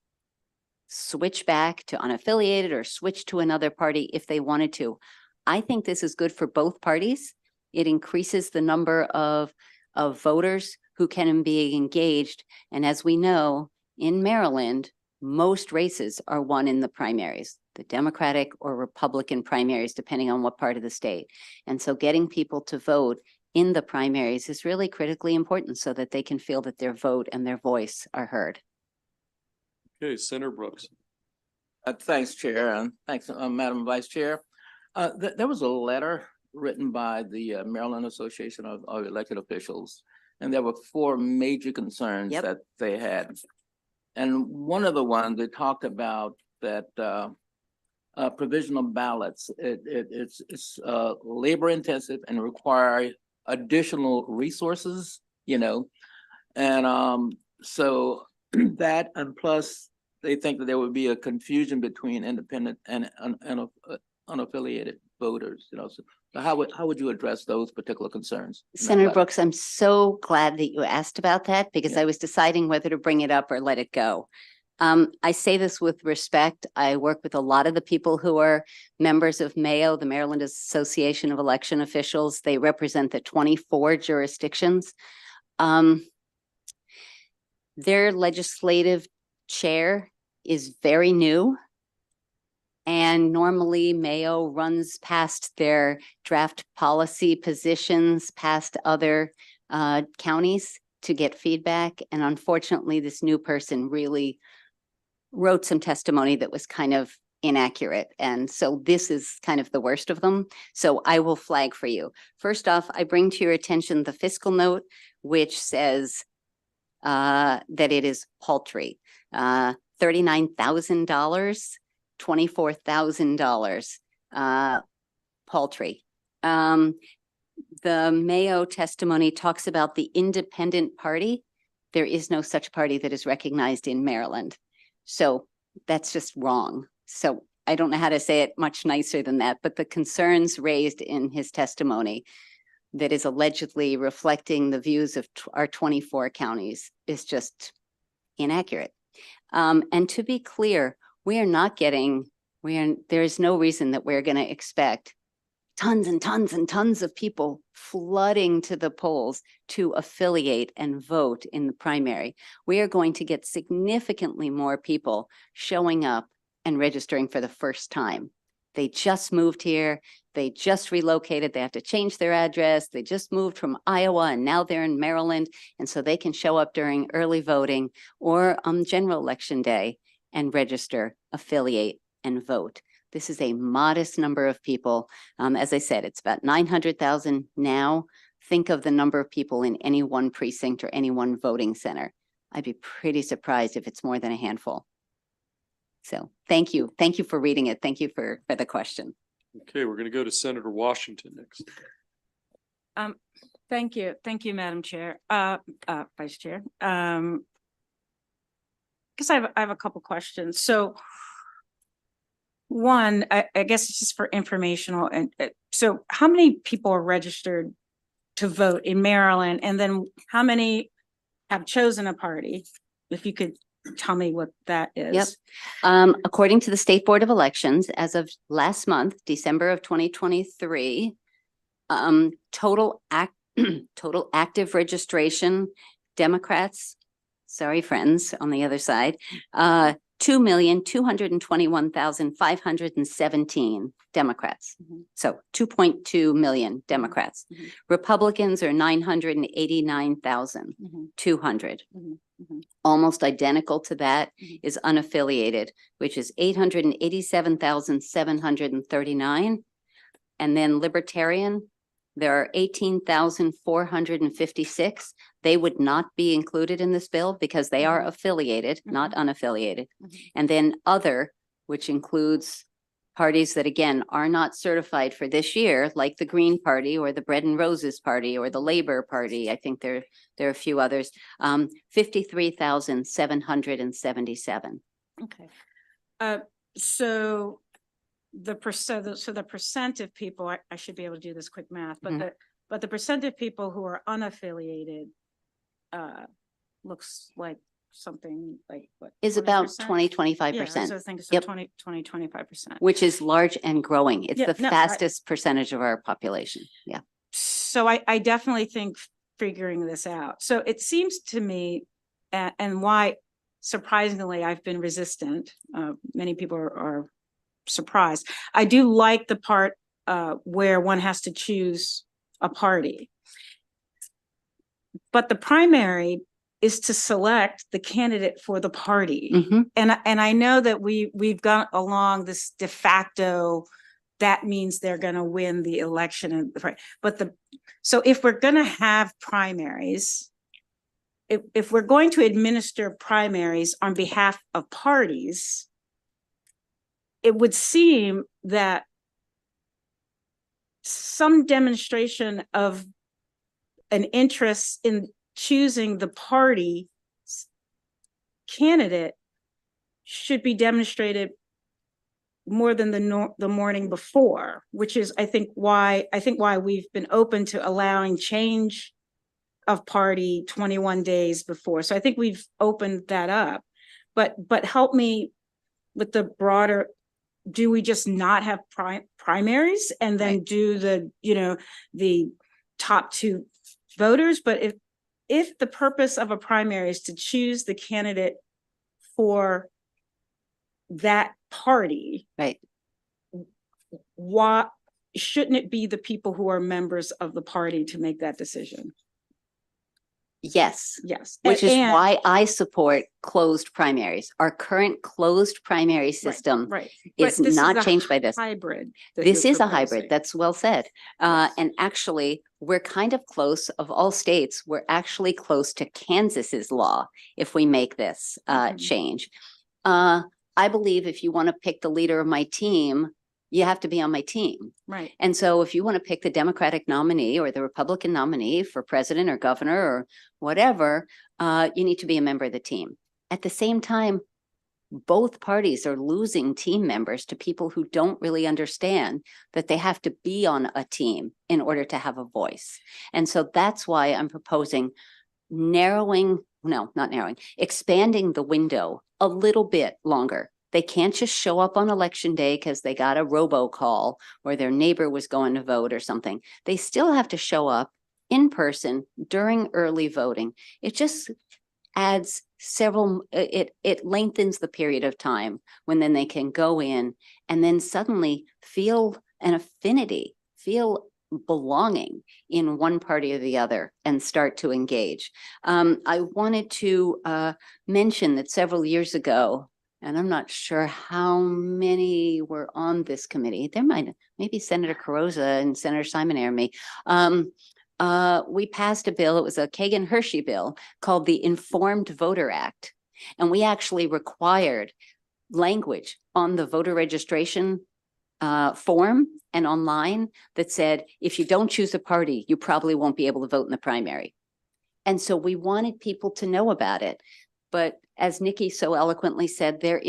switch back to unaffiliated or switch to another party if they wanted to. I think this is good for both parties. It increases the number of voters who can be engaged. And as we know, in Maryland, most races are won in the primaries, the Democratic or Republican primaries, depending on what part of the state. And so getting people to vote in the primaries is really critically important so that they can feel that their vote and their voice are heard. Okay, Senator Brooks. Thanks, Chair, and thanks, Madam Vice Chair. There was a letter written by the Maryland Association of Elected Officials, and there were 4 major concerns that they had. And one of the ones they talked about that provisional ballots, it's labor intensive and require additional resources, and so that, and plus they think that there would be a confusion between independent and unaffiliated voters, So how would you address those particular concerns? Senator Brooks, I'm so glad that you asked about that because I was deciding whether to bring it up or let it go. I say this with respect. I work with a lot of the people who are members of MAO, the Maryland Association of Election Officials. They represent the 24 jurisdictions. Their legislative chair is very new. And normally Mayo runs past their draft policy positions, past other counties to get feedback. And unfortunately, this new person really wrote some testimony that was kind of inaccurate. And so this is kind of the worst of them. So I will flag for you. First off, I bring to your attention the fiscal note, which says that it is paltry, $39,000. $24,000 paltry. The Mayo testimony talks about the independent party. There is no such party that is recognized in Maryland. So that's just wrong. So I don't know how to say it much nicer than that, but the concerns raised in his testimony that is allegedly reflecting the views of our 24 counties is just inaccurate. And to be clear, there is no reason that we're going to expect tons and tons and tons of people flooding to the polls to affiliate and vote in the primary. We are going to get significantly more people showing up and registering for the first time. They just moved here. They just relocated. They have to change their address. They just moved from Iowa and now they're in Maryland. And so they can show up during early voting or on general election day and register, affiliate, and vote. This is a modest number of people. As I said, it's about 900,000 now. Think of the number of people in any one precinct or any one voting center. I'd be pretty surprised if it's more than a handful. So thank you. Thank you for reading it. Thank you for the question. Okay, we're going to go to Senator Washington next. Thank you. Thank you, Madam Chair, Vice Chair. Guess I have a couple questions. So one, I guess it's just for informational. And so how many people are registered to vote in Maryland? And then how many have chosen a party? If you could tell me what that is. Yep. According to the State Board of Elections, as of last month, December of 2023, total active registration, Democrats, sorry, friends on the other side, 2,221,517 Democrats. Mhm. So 2.2 million Democrats. Mhm. Republicans are 989,200. Mhm. Mhm. Almost identical to that Mhm. is unaffiliated, which is 887,739. And then libertarian, there are 18,456. They would not be included in this bill because they are affiliated, not unaffiliated. Mhm. And then other, which includes parties that again are not certified for this year, like the Green Party or the Bread and Roses Party or the Labor Party. I think there are a few others. 53,777. Okay. So the percent, so the percent of people, I should be able to do this quick math, but Mhm. the percent of people who are unaffiliated looks like something like what? Is about 20%? 20-25%. Yeah, I think so, Yep. 25%. Which is large and growing. It's Yeah, the no, fastest percentage of our population. Yeah. So I definitely think figuring this out. So it seems to me, and why surprisingly I've been resistant, many people are surprised. I do like the part where one has to choose a party. But the primary is to select the candidate for the party. Mhm. And I know that we've gone along this de facto, that means they're going to win the election. And but so if we're going to have primaries, if we're going to administer primaries on behalf of parties, it would seem that some demonstration of an interest in choosing the party candidate should be demonstrated more than the morning before, which is, I think why we've been open to allowing change of party 21 days before. So I think we've opened that up, but help me with the broader, do we just not have primaries and then do the, the top two voters? But if the purpose of a primary is to choose the candidate for that party, Right. why shouldn't it be the people who are members of the party to make that decision? Yes. Yes. Which is And- why I support closed primaries. Our current closed primary system right. is But this not a changed by this. hybrid. that This you're is a hybrid. proposing. That's well said. Yes. And actually, we're kind of close of all states. We're actually close to Kansas's law if we make this Mhm. change. I believe if you want to pick the leader of my team, you have to be on my team. Right. And so if you want to pick the Democratic nominee or the Republican nominee for president or governor or whatever, you need to be a member of the team. At the same time, both parties are losing team members to people who don't really understand that they have to be on a team in order to have a voice. And so that's why I'm proposing expanding the window a little bit longer. They can't just show up on election day because they got a robocall or their neighbor was going to vote or something. They still have to show up in person during early voting. It just adds it lengthens the period of time when then they can go in and then suddenly feel an affinity, feel belonging in one party or the other and start to engage. I wanted to mention that several years ago, and I'm not sure how many were on this committee. There maybe Senator Carrozza and Senator Simon or me. We passed a bill, it was a Kagan-Hershey bill called the Informed Voter Act. And we actually required language on the voter registration form and online that said, if you don't choose a party, you probably won't be able to vote in the primary. And so we wanted people to know about it. But as Nikki so eloquently said, there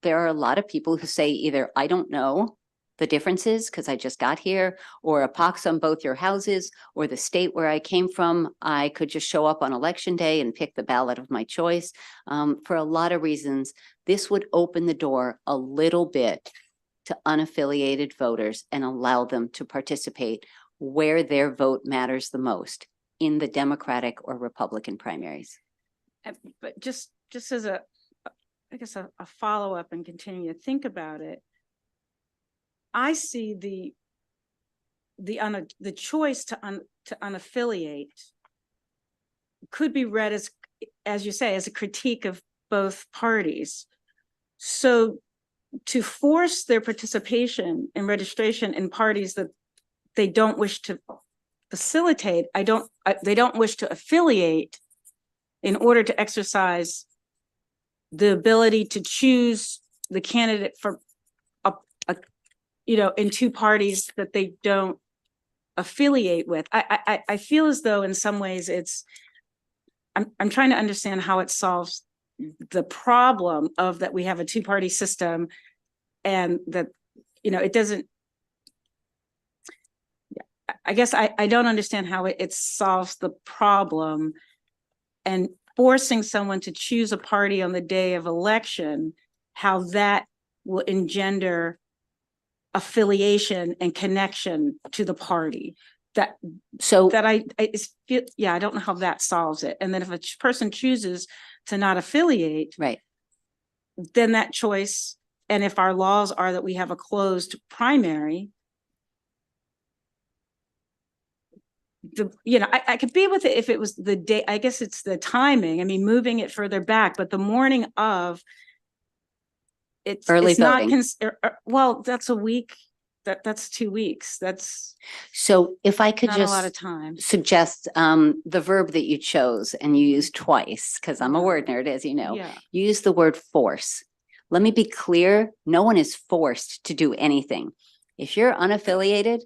are a lot of people who say either, I don't know the differences because I just got here, or a pox on both your houses, or the state where I came from, I could just show up on election day and pick the ballot of my choice. For a lot of reasons, this would open the door a little bit to unaffiliated voters and allow them to participate where their vote matters the most, in the Democratic or Republican primaries. But just as I guess a follow-up and continue to think about it, I see the choice to unaffiliate could be read as you say, as a critique of both parties. So to force their participation in registration in parties that they don't wish to facilitate, they don't wish to affiliate in order to exercise the ability to choose the candidate for in two parties that they don't affiliate with. I feel as though in some ways I'm trying to understand how it solves the problem of that we have a two-party system and that, it doesn't, I guess I don't understand how it solves the problem, and forcing someone to choose a party on the day of election, how that will engender affiliation and connection to the party. I don't know how that solves it. And then if a person chooses to not affiliate, Right. then that choice, and if our laws are that we have a closed primary, I could be with it if it was the day. I guess it's the timing. I mean, moving it further back, but the morning of, Early it's not voting. well, that's a week. That's 2 weeks. That's So if I could not a lot of just time. suggest the verb that you chose and you used twice, because I'm a word nerd, as you know. Yeah. You used the word force. Let me be clear. No one is forced to do anything. If you're unaffiliated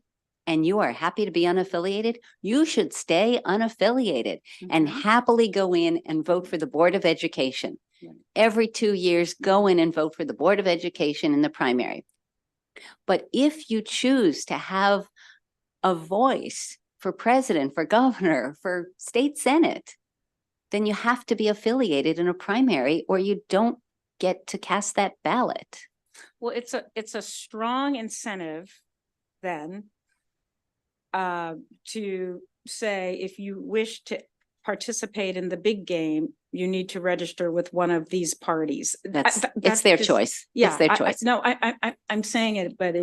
and you are happy to be unaffiliated, you should stay unaffiliated and Mhm. happily go in and vote for the Board of Education. Right. Every 2 years, go in and vote for the Board of Education in the primary. But if you choose to have a voice for president, for governor, for state senate, then you have to be affiliated in a primary or you don't get to cast that ballot. Well, it's a strong incentive then to say, if you wish to participate in the big game, you need to register with one of these parties. It's their choice. Yeah, It's their choice. I'm saying it, but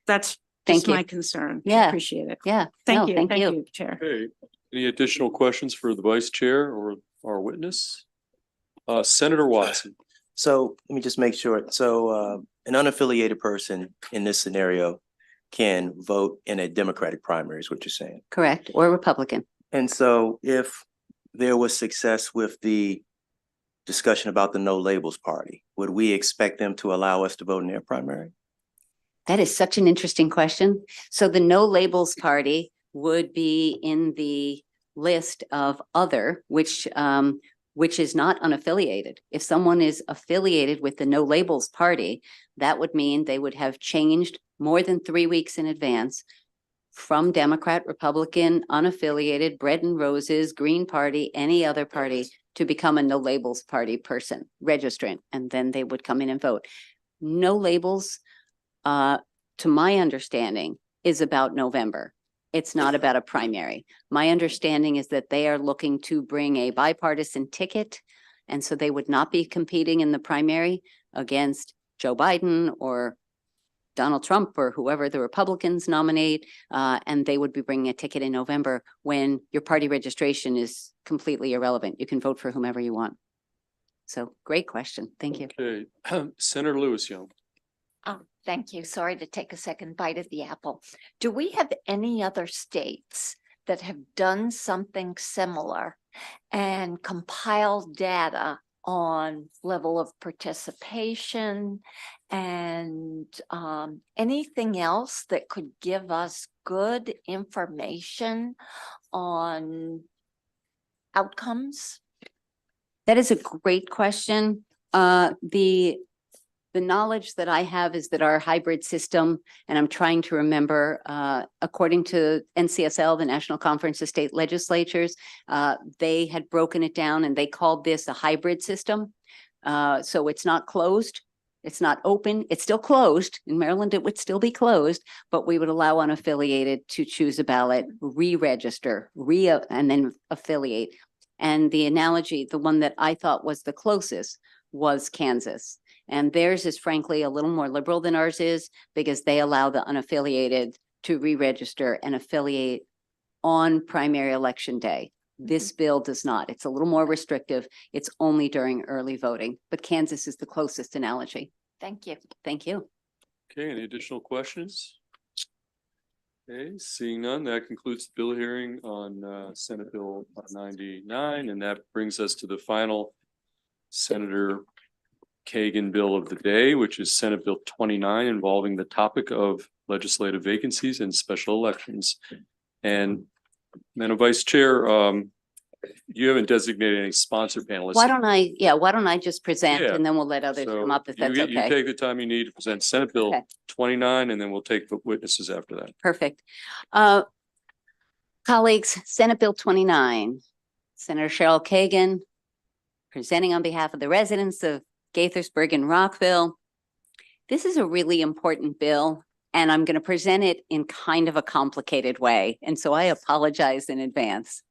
that's Thank just you. my concern. I Yeah. appreciate it. Yeah. Thank No, you. thank you. Chair. Okay, any additional questions for the vice chair or our witness? Senator Watson. So let me just make sure. So an unaffiliated person in this scenario can vote in a Democratic primary is what you're saying. Correct. Or Republican. And so if there was success with the discussion about the No Labels Party, would we expect them to allow us to vote in their primary? That is such an interesting question. So the No Labels Party would be in the list of other, which is not unaffiliated. If someone is affiliated with the No Labels Party, that would mean they would have changed more than 3 weeks in advance from Democrat, Republican, unaffiliated, Bread and Roses, Green Party, any other party, to become a No Labels Party person, registrant, and then they would come in and vote. No Labels, to my understanding, is about November. It's not about a primary. My understanding is that they are looking to bring a bipartisan ticket, and so they would not be competing in the primary against Joe Biden or Donald Trump or whoever the Republicans nominate, and they would be bringing a ticket in November when your party registration is completely irrelevant. You can vote for whomever you want. So great question. Thank you. Okay, Senator Lewis Young. Thank you. Sorry to take a second bite of the apple. Do we have any other states that have done something similar and compiled data on level of participation and anything else that could give us good information on outcomes? That is a great question. The knowledge that I have is that our hybrid system, and I'm trying to remember, according to NCSL, the National Conference of State Legislatures, they had broken it down and they called this a hybrid system. So it's not closed. It's not open. It's still closed. In Maryland, it would still be closed, but we would allow unaffiliated to choose a ballot, re-register, and then affiliate. And the analogy, the one that I thought was the closest, was Kansas. And theirs is frankly a little more liberal than ours is because they allow the unaffiliated to re-register and affiliate on primary election day. This bill does not. It's a little more restrictive. It's only during early voting, but Kansas is the closest analogy. Thank you. Thank you. Okay, any additional questions? Okay, seeing none, that concludes the bill hearing on Senate Bill 99, and that brings us to the final Senator Kagan bill of the day, which is Senate Bill 29, involving the topic of legislative vacancies and special elections. And Madam Vice Chair, you haven't designated any sponsor panelists. Why don't I just present Yeah. and then we'll let others So come up if that's you okay. take the time you need to present Senate Bill Okay. 29, and then we'll take the witnesses after that. Perfect. Colleagues, Senate Bill 29, Senator Cheryl Kagan, presenting on behalf of the residents of Gaithersburg and Rockville. This is a really important bill, and I'm going to present it in kind of a complicated way. And so I apologize in advance.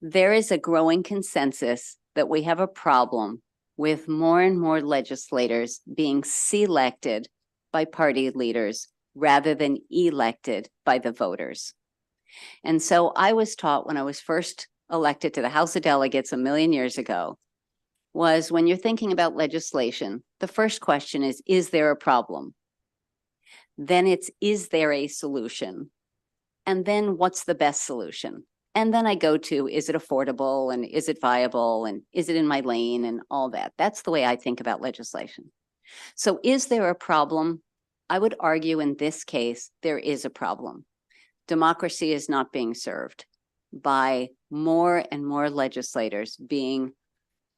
There is a growing consensus that we have a problem with more and more legislators being selected by party leaders rather than elected by the voters. And so I was taught when I was first elected to the House of Delegates a million years ago, was when you're thinking about legislation, the first question is there a problem? Then it's, is there a solution? And then what's the best solution? And then I go to, is it affordable and is it viable and is it in my lane and all that? That's the way I think about legislation. So is there a problem? I would argue in this case, there is a problem. Democracy is not being served by more and more legislators being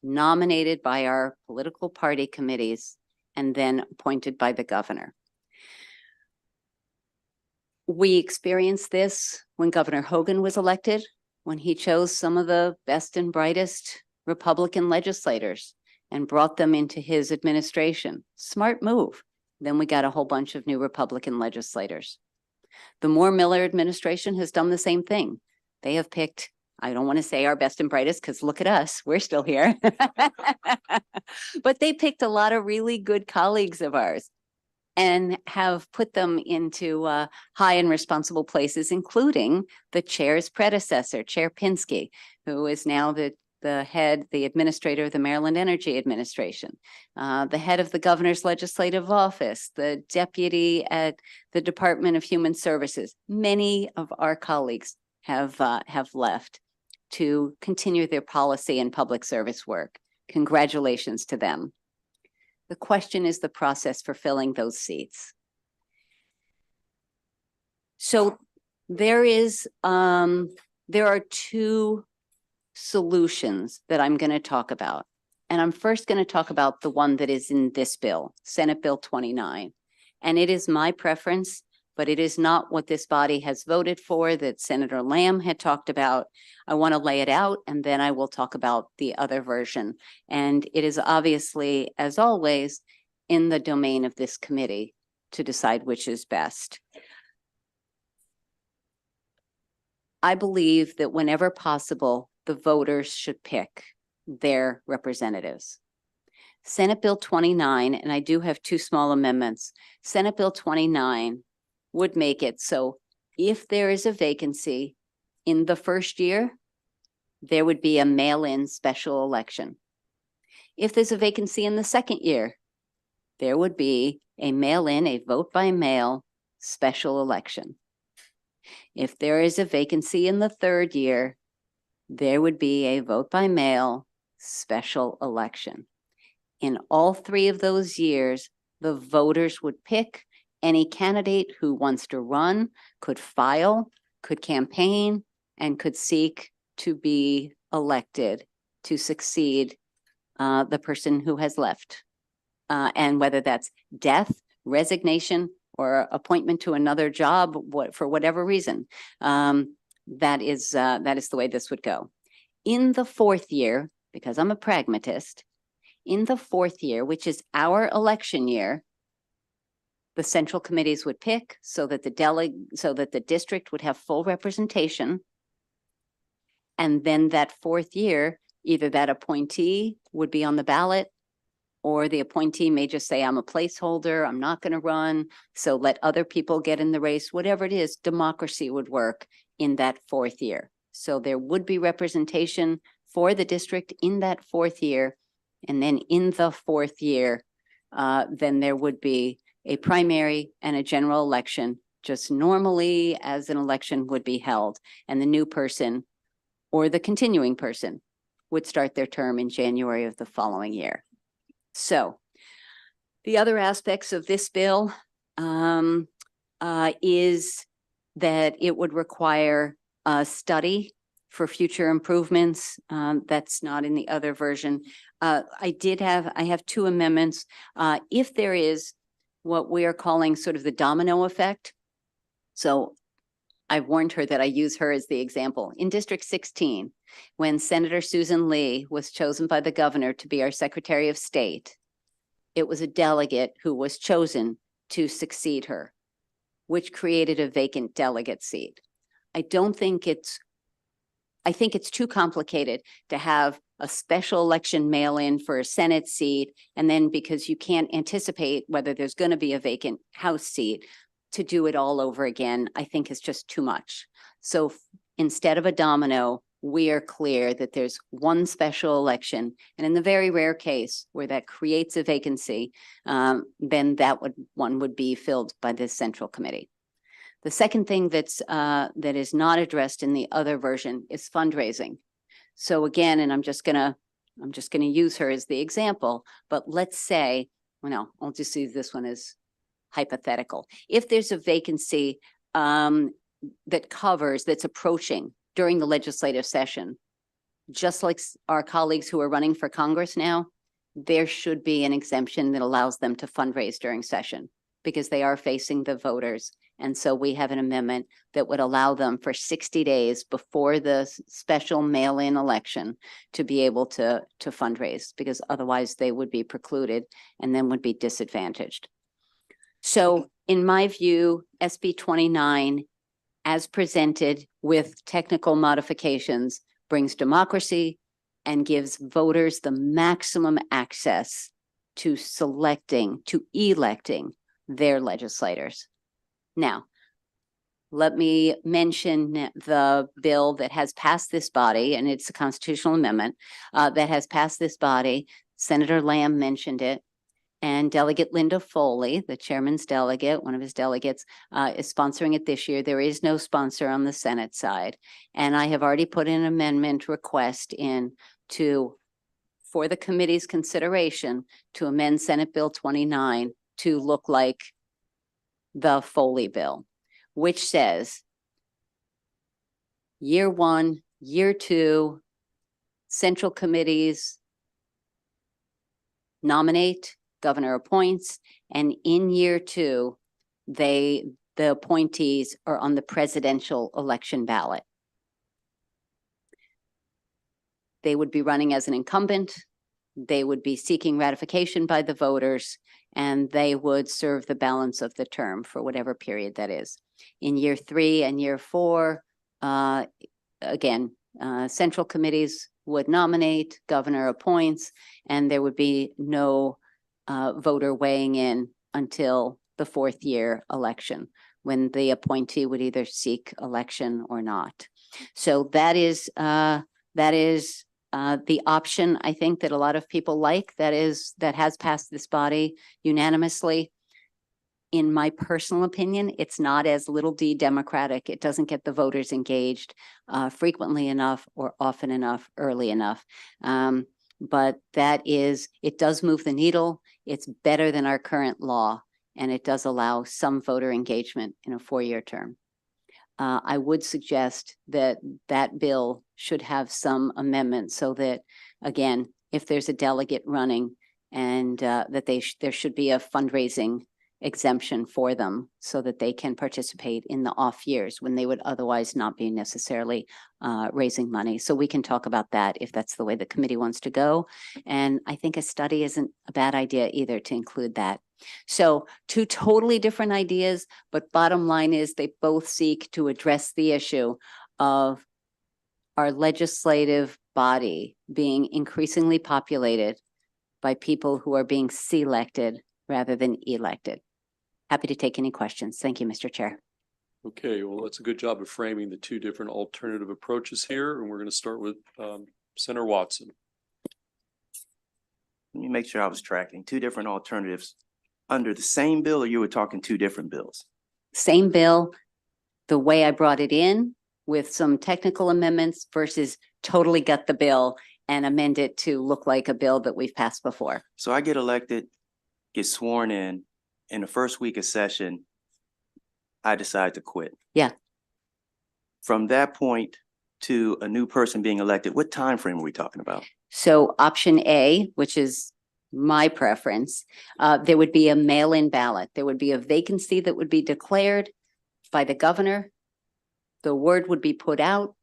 nominated by our political party committees and then appointed by the governor. We experienced this when Governor Hogan was elected, when he chose some of the best and brightest Republican legislators and brought them into his administration. Smart move. Then we got a whole bunch of new Republican legislators. The Moore Miller administration has done the same thing. They have picked, I don't want to say our best and brightest because look at us, we're still here. But they picked a lot of really good colleagues of ours and have put them into high and responsible places, including the chair's predecessor, Chair Pinsky, who is now the head, the administrator of the Maryland Energy Administration, the head of the governor's legislative office, the deputy at the Department of Human Services. Many of our colleagues have left to continue their policy and public service work. Congratulations to them. The question is the process for filling those seats. So there are two solutions that I'm going to talk about. And I'm first going to talk about the one that is in this bill, Senate Bill 29. And it is my preference, but it is not what this body has voted for that Senator Lamb had talked about. I want to lay it out and then I will talk about the other version. And it is obviously, as always, in the domain of this committee to decide which is best. I believe that whenever possible, the voters should pick their representatives. Senate Bill 29, and I do have two small amendments. Senate Bill 29 would make it so if there is a vacancy in the first year, there would be a mail-in special election. If there's a vacancy in the second year, there would be a mail-in, a vote-by-mail special election. If there is a vacancy in the third year, there would be a vote-by-mail special election. In all three of those years, the voters would pick any candidate who wants to run, could file, could campaign, and could seek to be elected to succeed the person who has left. And whether that's death, resignation, or appointment to another job, for whatever reason, that is the way this would go. In the fourth year, because I'm a pragmatist, in the fourth year, which is our election year, the central committees would pick so that the district would have full representation. And then that fourth year, either that appointee would be on the ballot, or the appointee may just say, I'm a placeholder, I'm not going to run, so let other people get in the race. Whatever it is, democracy would work in that fourth year. So there would be representation for the district in that fourth year. And then in the fourth year, then there would be a primary and a general election, just normally as an election would be held. And the new person or the continuing person would start their term in January of the following year. So the other aspects of this bill is that it would require a study for future improvements. That's not in the other version. I have two amendments. If there is what we are calling sort of the domino effect. So I've warned her that I use her as the example. In District 16, when Senator Susan Lee was chosen by the governor to be our Secretary of State, it was a delegate who was chosen to succeed her, which created a vacant delegate seat. I think it's too complicated to have a special election mail-in for a Senate seat, and then because you can't anticipate whether there's going to be a vacant House seat, to do it all over again, I think is just too much. So instead of a domino, we are clear that there's one special election, and in the very rare case where that creates a vacancy, then one would be filled by the Central Committee. The second thing that is not addressed in the other version is fundraising. So again, and I'm just gonna use her as the example, but let's say, I'll just use this one as hypothetical. If there's a vacancy that's approaching during the legislative session, just like our colleagues who are running for Congress now, there should be an exemption that allows them to fundraise during session because they are facing the voters. And so we have an amendment that would allow them for 60 days before the special mail-in election to be able to fundraise, because otherwise they would be precluded and then would be disadvantaged. So in my view, SB 29, as presented with technical modifications, brings democracy and gives voters the maximum access to electing their legislators. Now, let me mention the bill that has passed this body, and it's a constitutional amendment that has passed this body. Senator Lamb mentioned it, and Delegate Linda Foley, the chairman's delegate, one of his delegates, is sponsoring it this year. There is no sponsor on the Senate side. And I have already put an amendment request in for the committee's consideration to amend Senate Bill 29 to look like the Foley bill, which says year 1, year 2, central committees nominate, governor appoints, and in year 2, the appointees are on the presidential election ballot. They would be running as an incumbent. They would be seeking ratification by the voters, and they would serve the balance of the term for whatever period that is. In year 3 and year 4, again, central committees would nominate, governor appoints, and there would be no voter weighing in until the 4th year election, when the appointee would either seek election or not. So that is the option, I think, that a lot of people like, that has passed this body unanimously. In my personal opinion, it's not as little d democratic. It doesn't get the voters engaged frequently enough or often enough, early enough. But it does move the needle. It's better than our current law, and it does allow some voter engagement in a 4-year term. I would suggest that bill should have some amendments so that, again, if there's a delegate running, and that there should be a fundraising exemption for them so that they can participate in the off years when they would otherwise not be necessarily raising money. So we can talk about that if that's the way the committee wants to go. And I think a study isn't a bad idea either to include that. So 2 totally different ideas, but bottom line is they both seek to address the issue of, our legislative body being increasingly populated by people who are being selected rather than elected. Happy to take any questions. Thank you, Mr. Chair. Okay, well, that's a good job of framing the two different alternative approaches here, and we're going to start with Senator Watson. Let me make sure I was tracking two different alternatives under the same bill, or you were talking two different bills? Same bill, the way I brought it in with some technical amendments versus totally gut the bill and amend it to look like a bill that we've passed before. So I get elected, get sworn in the first week of session, I decide to quit. Yeah. From that point to a new person being elected, what time frame are we talking about? So option A, which is my preference, there would be a mail-in ballot. There would be a vacancy that would be declared by the governor. The word would be put out.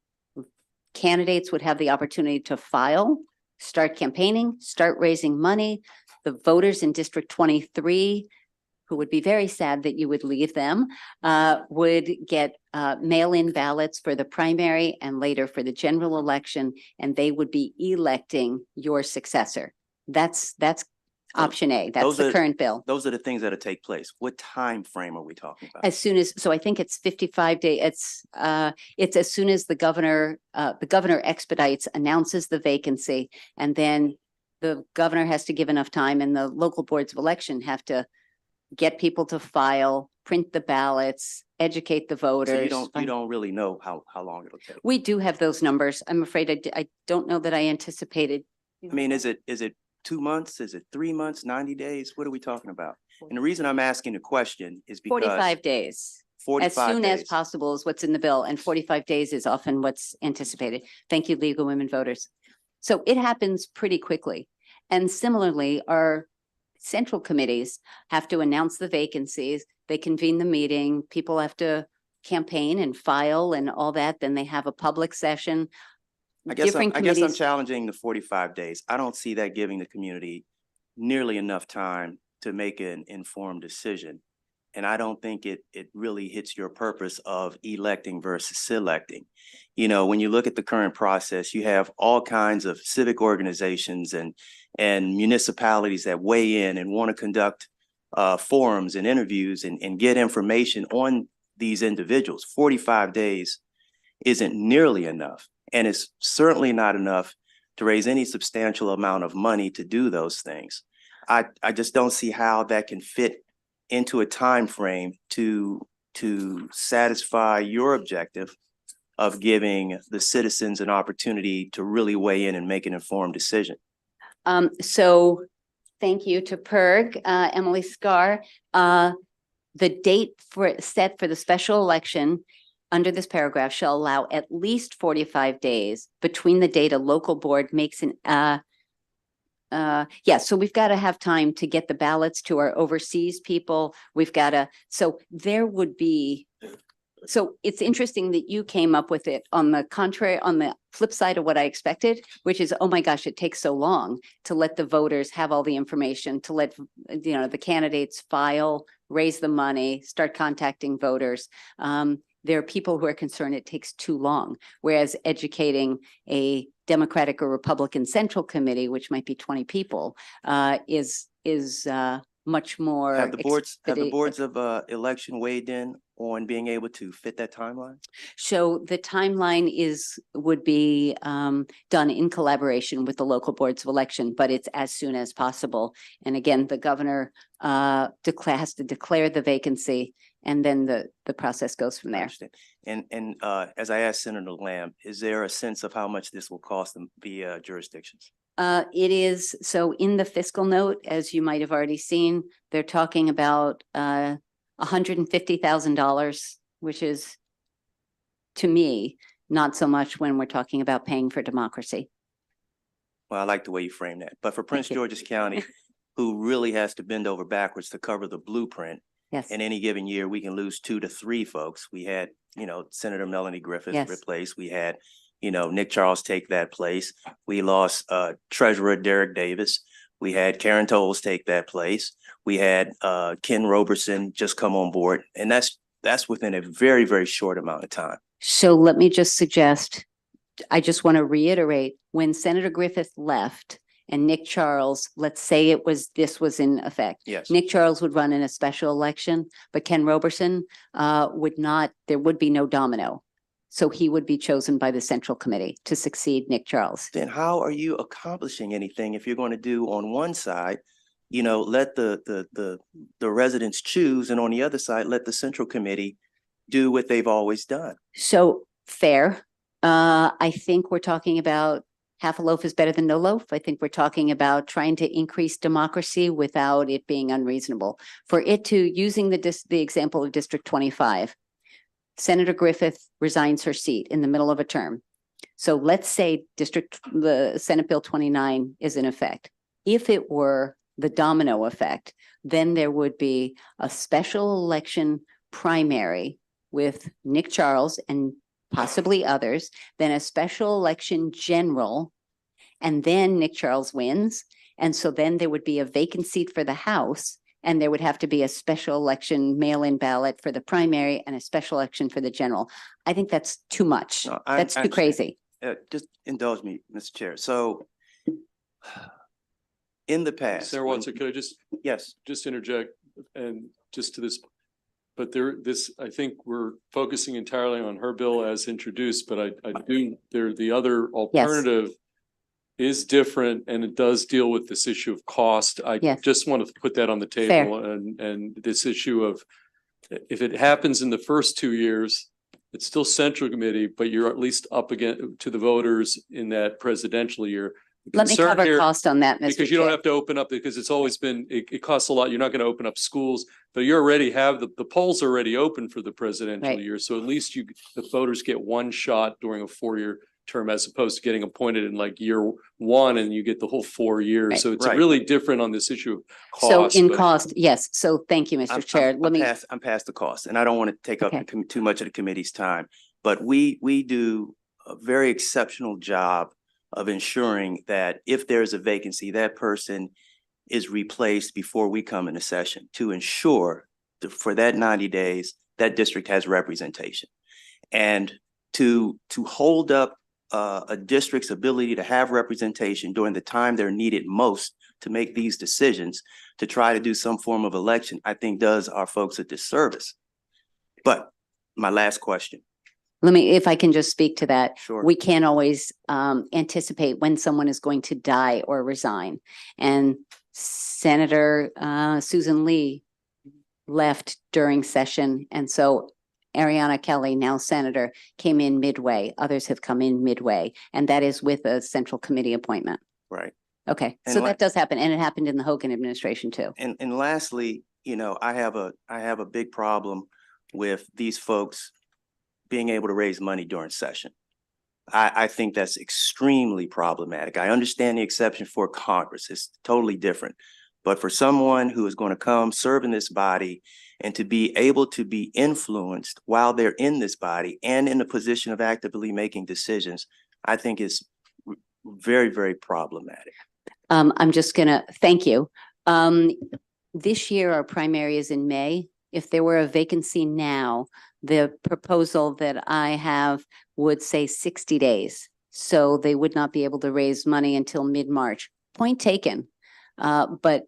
Candidates would have the opportunity to file, start campaigning, start raising money. The voters in District 23, who would be very sad that you would leave them, would get mail-in ballots for the primary and later for the general election, and they would be electing your successor. That's option A. That's those the are- current bill. Those are the things that'll take place. What time frame are we talking about? As soon as, so I think it's 55 day, it's as soon as the governor expedites, announces the vacancy, and then the governor has to give enough time, and the local boards of election have to get people to file, print the ballots, educate the voters. So you don't really know how long it'll take. We do have those numbers. I'm afraid I don't know that I anticipated. I mean, is it 2 months? Is it 3 months, 90 days? What are we talking about? And the reason I'm asking the question is because 45 days. As 45 soon as days. possible is what's in the bill, and 45 days is often what's anticipated. Thank you, League of Women Voters. So it happens pretty quickly. And similarly, our central committees have to announce the vacancies. They convene the meeting. People have to campaign and file and all that. Then they have a public session. I guess I'm committees- challenging the 45 days. I don't see that giving the community nearly enough time to make an informed decision. And I don't think it really hits your purpose of electing versus selecting. You know, when you look at the current process, you have all kinds of civic organizations and municipalities that weigh in and want to conduct forums and interviews and get information on these individuals. 45 days isn't nearly enough. And it's certainly not enough to raise any substantial amount of money to do those things. I just don't see how that can fit into a time frame to satisfy your objective of giving the citizens an opportunity to really weigh in and make an informed decision. So thank you to PERG, Emily Scar. The date set for the special election under this paragraph shall allow at least 45 days between the date a local board makes an, so we've got to have time to get the ballots to our overseas people. We've got to, so there would be, so it's interesting that you came up with it on the contrary, on the flip side of what I expected, which is, oh my gosh, it takes so long to let the voters have all the information, to let, the candidates file, raise the money, start contacting voters. There are people who are concerned it takes too long, whereas educating a Democratic or Republican Central Committee, which might be 20 people, is much more. Have the boards of election weighed in on being able to fit that timeline? So the timeline would be done in collaboration with the local boards of election, but it's as soon as possible. And again, the governor has to declare the vacancy, and then the process goes from there. And as I asked Senator Lamb, is there a sense of how much this will cost them via jurisdictions? It is, so in the fiscal note, as you might have already seen, they're talking about $150,000, which is, to me, not so much when we're talking about paying for democracy. Well, I like the way you frame that. But for Prince George's County, who really has to bend over backwards to cover the blueprint, Yes. in any given year, we can lose 2 to 3 folks. We had, Senator Melanie Griffith Yes. replaced. We had, Nick Charles take that place. We lost Treasurer Derek Davis. We had Karen Tolles take that place. We had Ken Roberson just come on board. And that's within a very, very short amount of time. So let me just suggest I just want to reiterate, when Senator Griffith left and Nick Charles, let's say this was in effect. Yes. Nick Charles would run in a special election, but Ken Roberson would not, there would be no domino. So he would be chosen by the Central Committee to succeed Nick Charles. Then how are you accomplishing anything if you're going to do on one side, you know, let the residents choose, and on the other side, let the Central Committee do what they've always done? So fair. I think we're talking about half a loaf is better than no loaf. I think we're talking about trying to increase democracy without it being unreasonable. For it to, using the example of District 25, Senator Griffith resigns her seat in the middle of a term. So let's say the Senate Bill 29 is in effect. If it were the domino effect, then there would be a special election primary with Nick Charles and possibly others, then a special election general, and then Nick Charles wins. And so then there would be a vacant seat for the House, and there would have to be a special election mail-in ballot for the primary and a special election for the general. I think that's too much. No, I That's too understand. crazy. Just indulge me, Mr. Chair. So in the past. Senator when- Watson, could I Yes, just interject and just to this? But I think we're focusing entirely on her bill as introduced, but the other alternative is different, and it does deal with this issue of cost. I Yes. just want to put that on the table, and this issue of if it happens in the first 2 years, it's still Central Committee, but you're at least up again to the voters in that presidential year. The Let me concern cover here- cost on that, Mr. Because you don't Chair. have to open up, because it's always been, it costs a lot. You're not going to open up schools, but you already have, the polls are already open for the presidential Right. year. So at least the voters get one shot during a 4-year term, as opposed to getting appointed in like year one and you get the whole 4 years. Right. So it's Right. really different on this issue of So cost. in but- cost, yes. So thank you, Mr. Chair. Let me, I'm past the cost, and I don't want to take up Okay. too much of the committee's time. But we do a very exceptional job of ensuring that if there's a vacancy, that person is replaced before we come into session to ensure that for that 90 days, that district has representation. And to hold up a district's ability to have representation during the time they're needed most to make these decisions, to try to do some form of election, I think does our folks a disservice. But my last question. if I can just speak to that. Sure. We can't always anticipate when someone is going to die or resign. And Senator Susan Lee left during session. And so Ariana Kelly, now senator, came in midway. Others have come in midway. And that is with a Central Committee appointment. Right. Okay, And so la- that does happen. And it happened in the Hogan administration too. And lastly, you know, I have a big problem with these folks being able to raise money during session. I think that's extremely problematic. I understand the exception for Congress. It's totally different. But for someone who is going to come serve in this body and to be able to be influenced while they're in this body and in a position of actively making decisions, I think is very, very problematic. I'm just gonna, thank you. This year, our primary is in May. If there were a vacancy now, the proposal that I have would say 60 days. So they would not be able to raise money until mid-March. Point taken. But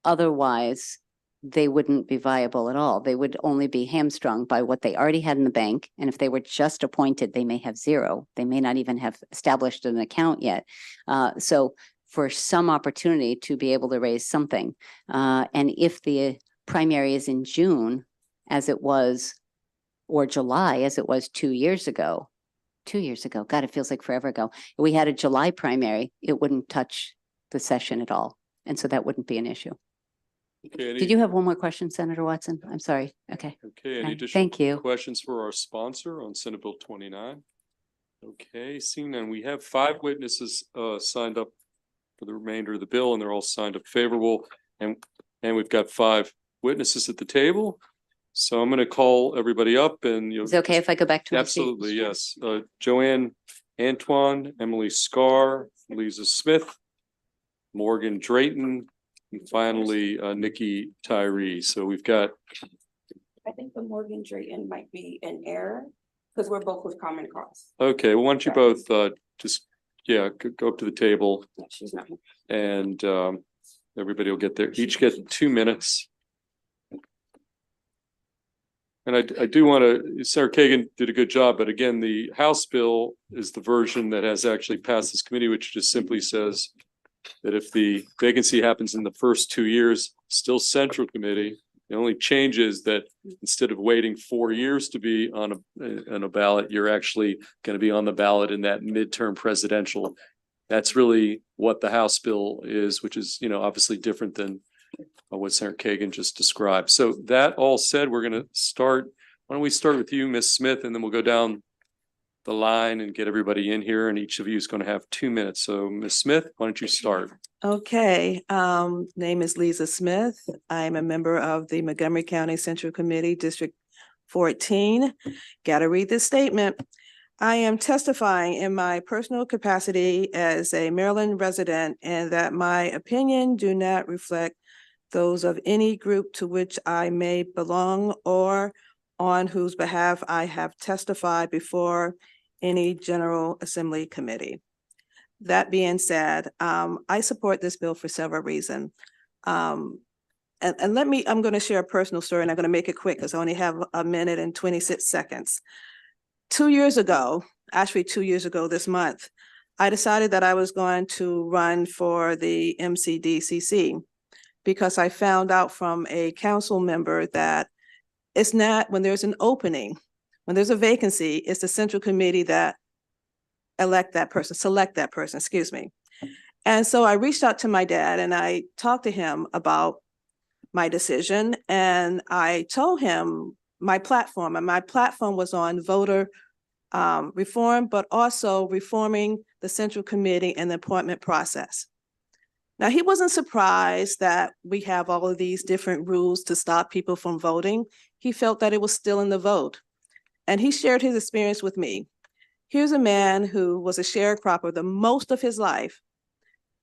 otherwise, they wouldn't be viable at all. They would only be hamstrung by what they already had in the bank. And if they were just appointed, they may have zero. They may not even have established an account yet. So for some opportunity to be able to raise something. And if the primary is in June, as it was, or July, as it was 2 years ago, God, it feels like forever ago. If we had a July primary, it wouldn't touch the session at all. And so that wouldn't be an issue. Okay, Did you have one more question, Senator Watson? I'm sorry. Okay. Okay, any Okay, additional thank you. questions for our sponsor on Senate Bill 29? Okay, seeing none, we have 5 witnesses signed up for the remainder of the bill, and they're all signed up favorable. And we've got 5 witnesses at the table. So I'm going to call everybody up and you'll. Is it okay if I go back to my seat? Absolutely, yes. Joanne Antoine, Emily Scar, Lisa Smith, Morgan Drayton, and finally Nikki Tyree. So we've got, I think the Morgan Drayton might be an error. because we're both with Common Cause. Okay, well, why don't you both, just, yeah, go up to the table She's not here. and, everybody will get there. Each get 2 minutes. And I do want to, Sarah Kagan did a good job, but again, the House bill is the version that has actually passed this committee, which just simply says that if the vacancy happens in the first 2 years, still Central Committee. The only change is that instead of waiting 4 years to be on a ballot, you're actually going to be on the ballot in that midterm presidential. That's really what the House bill is, which is, obviously different than what Senator Kagan just described. So that all said, we're going to start. Why don't we start with you, Ms. Smith, and then we'll go down the line and get everybody in here. And each of you is going to have 2 minutes. So Ms. Smith, why don't you start? Okay, name is Lisa Smith. I'm a member of the Montgomery County Central Committee, District 14. Got to read this statement. I am testifying in my personal capacity as a Maryland resident and that my opinion do not reflect those of any group to which I may belong or on whose behalf I have testified before any General Assembly committee. That being said, I support this bill for several reasons. I'm going to share a personal story and I'm going to make it quick because I only have a minute and 26 seconds. 2 years ago, actually 2 years ago this month, I decided that I was going to run for the MCDCC because I found out from a council member that it's not when there's an opening, when there's a vacancy, it's the Central Committee that select that person, excuse me. And so I reached out to my dad and I talked to him about my decision and I told him my platform, and my platform was on voter reform, but also reforming the Central Committee and the appointment process. Now, he wasn't surprised that we have all of these different rules to stop people from voting. He felt that it was still in the vote. And he shared his experience with me. Here's a man who was a sharecropper the most of his life,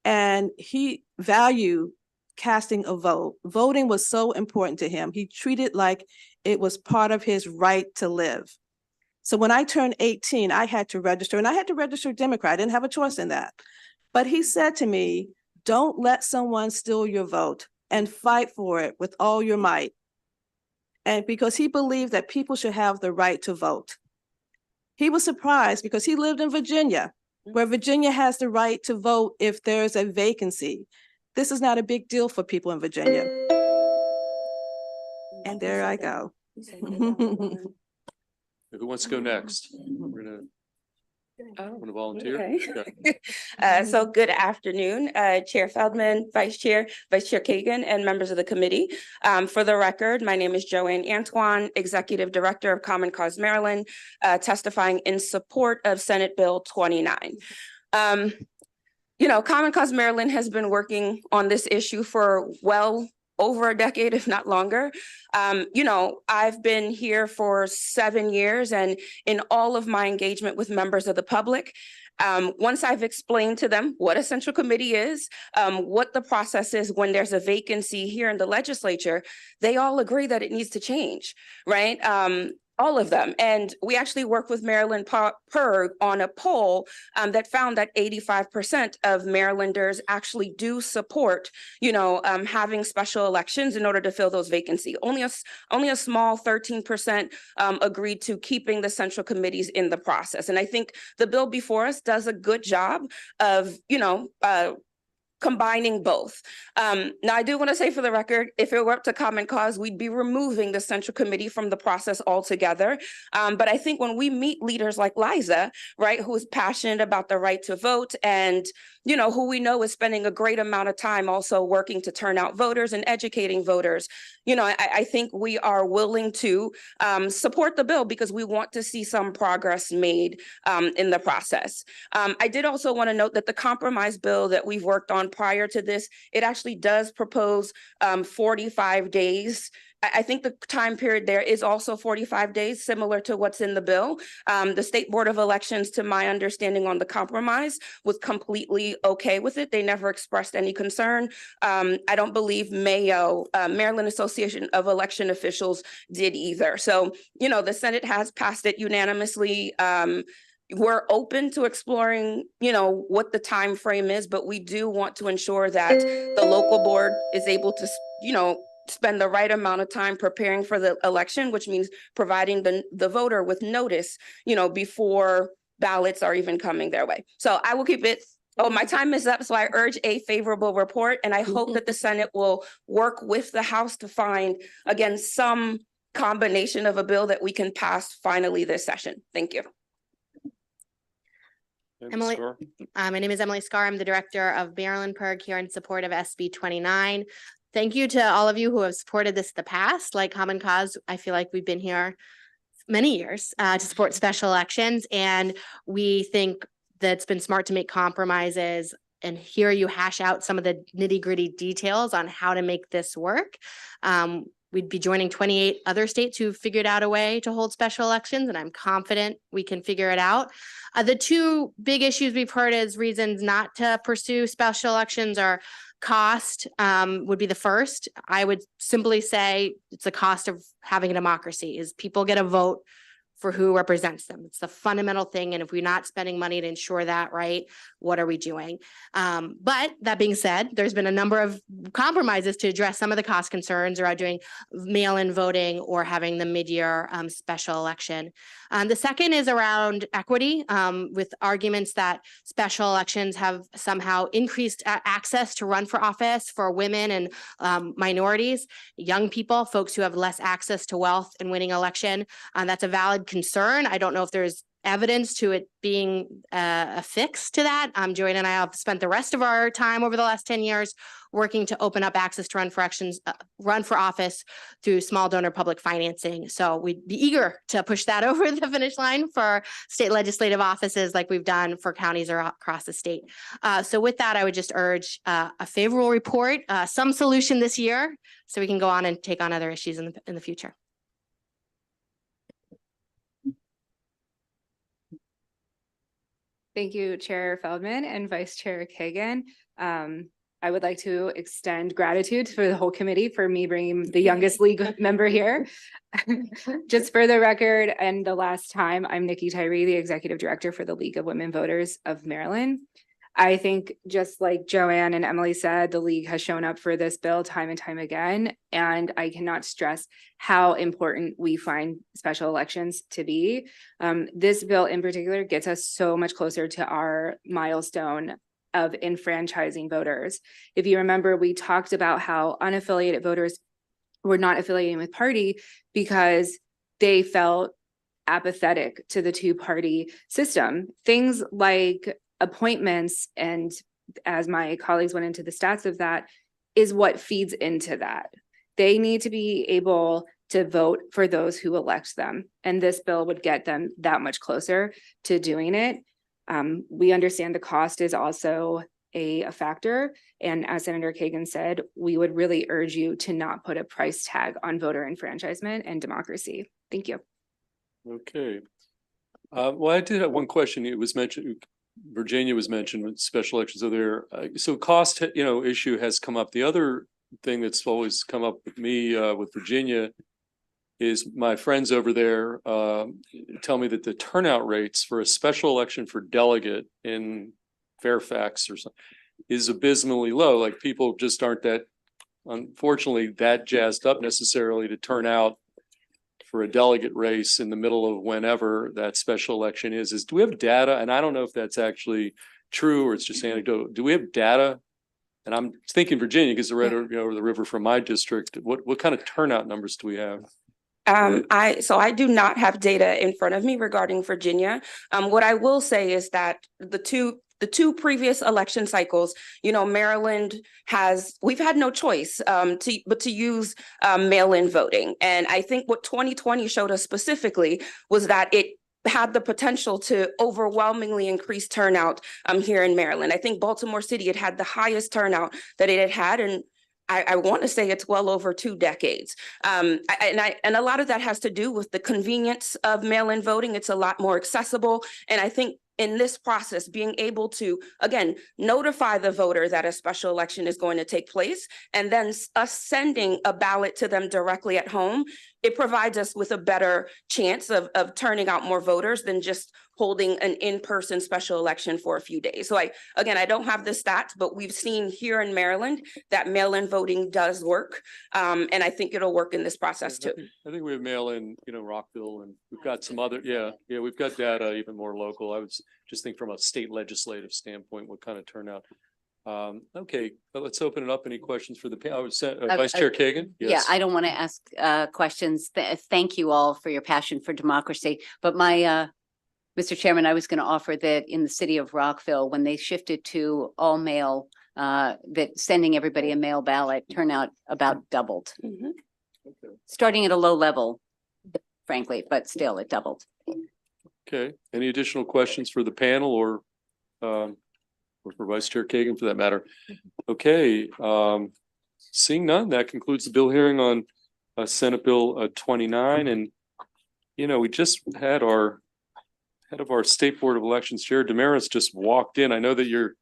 and he valued casting a vote. Voting was so important to him. He treated it like it was part of his right to live. So when I turned 18, I had to register, and I had to register Democrat. I didn't have a choice in that. But he said to me, don't let someone steal your vote and fight for it with all your might. And because he believed that people should have the right to vote. He was surprised because he lived in Virginia, where Virginia has the right to vote if there's a vacancy. This is not a big deal for people in Virginia. And there I go. Who wants to go next? We're gonna want to volunteer. Okay. So good afternoon, Chair Feldman, Vice Chair Kagan, and members of the committee. For the record, my name is Joanne Antoine, Executive Director of Common Cause Maryland, testifying in support of Senate Bill 29. Common Cause Maryland has been working on this issue for well over a decade, if not longer. I've been here for 7 years, and in all of my engagement with members of the public, once I've explained to them what a Central Committee is, what the process is when there's a vacancy here in the legislature, they all agree that it needs to change, right? All of them. And we actually worked with Maryland PIRG on a poll that found that 85% of Marylanders actually do support, having special elections in order to fill those vacancies. Only a small 13% agreed to keeping the Central Committees in the process. And I think the bill before us does a good job of, combining both. Now, I do want to say for the record, if it were up to Common Cause, we'd be removing the Central Committee from the process altogether. But I think when we meet leaders like Liza, right, who is passionate about the right to vote and, who we know is spending a great amount of time also working to turn out voters and educating voters, I think we are willing to support the bill because we want to see some progress made in the process. I did also want to note that the compromise bill that we've worked on on prior to this, it actually does propose 45 days. I think the time period there is also 45 days, similar to what's in the bill. The State Board of Elections, to my understanding on the compromise, was completely okay with it. They never expressed any concern. I don't believe Mayo, Maryland Association of Election Officials, did either. So, you know, the Senate has passed it unanimously. We're open to exploring, you know, what the time frame is, but we do want to ensure that the local board is able to, you know, spend the right amount of time preparing for the election, which means providing the voter with notice, you know, before ballots are even coming their way. So I will keep it. Oh, my time is up. So I urge a favorable report, and I hope that the Senate will work with the House to find, again, some combination of a bill that we can pass finally this session. Thank you. Emily? Scar? My name is Emily Scar. I'm the director of Maryland PERG here in support of SB 29. Thank you to all of you who have supported this in the past. Like Common Cause, I feel like we've been here many years to support special elections, and we think that it's been smart to make compromises and hear you hash out some of the nitty-gritty details on how to make this work. We'd be joining 28 other states who've figured out a way to hold special elections, and I'm confident we can figure it out. The two big issues we've heard as reasons not to pursue special elections are cost, would be the first. I would simply say it's the cost of having a democracy, is people get a vote for who represents them. It's the fundamental thing. And if we're not spending money to ensure that, right, what are we doing? But that being said, there's been a number of compromises to address some of the cost concerns around doing mail-in voting or having the mid-year special election. The second is around equity, with arguments that special elections have somehow increased access to run for office for women and minorities, young people, folks who have less access to wealth in winning election. That's a valid concern. I don't know if there's evidence to it being a fix to that. Joanne and I have spent the rest of our time over the last 10 years working to open up access to run for office through small donor public financing. So we'd be eager to push that over the finish line for state legislative offices like we've done for counties or across the state. So with that, I would just urge a favorable report, some solution this year, so we can go on and take on other issues in the future. Thank you, Chair Feldman and Vice Chair Kagan. I would like to extend gratitude for the whole committee for me bringing the youngest league member here. Just for the record, and the last time, I'm Nikki Tyree, the Executive Director for the League of Women Voters of Maryland. I think just like Joanne and Emily said, the league has shown up for this bill time and time again, and I cannot stress how important we find special elections to be. This bill in particular gets us so much closer to our milestone of enfranchising voters. If you remember, we talked about how unaffiliated voters were not affiliating with party because they felt apathetic to the two-party system. Things like appointments, and as my colleagues went into the stats of that, is what feeds into that. They need to be able to vote for those who elect them, and this bill would get them that much closer to doing it. We understand the cost is also a factor, and as Senator Kagan said, we would really urge you to not put a price tag on voter enfranchisement and democracy. Thank you. Okay. Well, I did have one question. It was mentioned, Virginia was mentioned with special elections over there. So cost, issue has come up. The other thing that's always come up with me with Virginia is my friends over there tell me that the turnout rates for a special election for delegate in Fairfax or something is abysmally low. Like people just aren't that, unfortunately, that jazzed up necessarily to turn out for a delegate race in the middle of whenever that special election is. Do we have data? And I don't know if that's actually true or it's just anecdotal. Do we have data? And I'm thinking Virginia because they're right over the river from my district. What kind of turnout numbers do we have? I do not have data in front of me regarding Virginia. What I will say is that the two previous election cycles, Maryland we've had no choice but to use mail-in voting. And I think what 2020 showed us specifically was that it had the potential to overwhelmingly increase turnout here in Maryland. I think Baltimore City had the highest turnout that it had had, and I want to say it's well over 2 decades. And a lot of that has to do with the convenience of mail-in voting. It's a lot more accessible. And I think in this process, being able to, again, notify the voter that a special election is going to take place, and then us sending a ballot to them directly at home, it provides us with a better chance of turning out more voters than just holding an in-person special election for a few days. So I don't have the stats, but we've seen here in Maryland that mail-in voting does work. And I think it'll work in this process too. I think we have mail-in, Rockville, and we've got some other, we've got data even more local. I would just think from a state legislative standpoint, what kind of turnout. Okay, let's open it up. Any questions for the Vice Chair Kagan? Yeah, Yes. I don't want to ask questions. Thank you all for your passion for democracy. But Mr. Chairman, I was going to offer that in the city of Rockville, when they shifted to all mail, that sending everybody a mail ballot turnout about doubled. Starting at a low level, frankly, but still it doubled. Okay, any additional questions for the panel or for Vice Chair Kagan for that matter? Okay, seeing none, that concludes the bill hearing on Senate Bill 29. And, we just had our head of our State Board of Elections, Chair Damaris, just walked in. I know that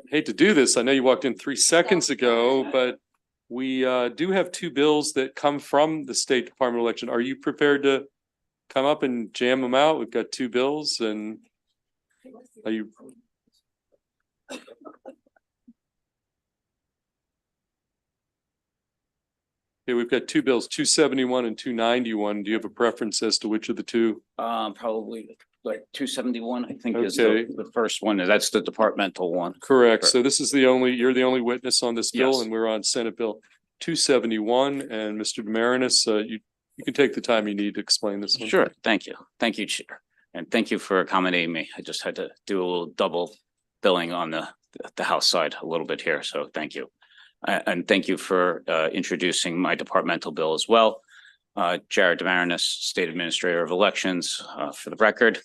hate to do this. I know you walked in 3 seconds ago, but we do have 2 bills that come from the State Department of Election. Are you prepared to come up and jam them out? We've got 2 bills, and are you? Okay, we've got 2 bills, 271 and 291. Do you have a preference as to which of the 2? Probably like 271, I think is Okay. the first one. That's the departmental one. Correct. So this is you're the only witness on this bill, Yes. and we're on Senate Bill 271. And Mr. Demarinis, you can take the time you need to explain this one. Sure. Thank you. Thank you, Chair. And thank you for accommodating me. I just had to do a little double billing on the House side a little bit here. So thank you. And thank you for introducing my departmental bill as well. Jared Demarinis, State Administrator of Elections, for the record.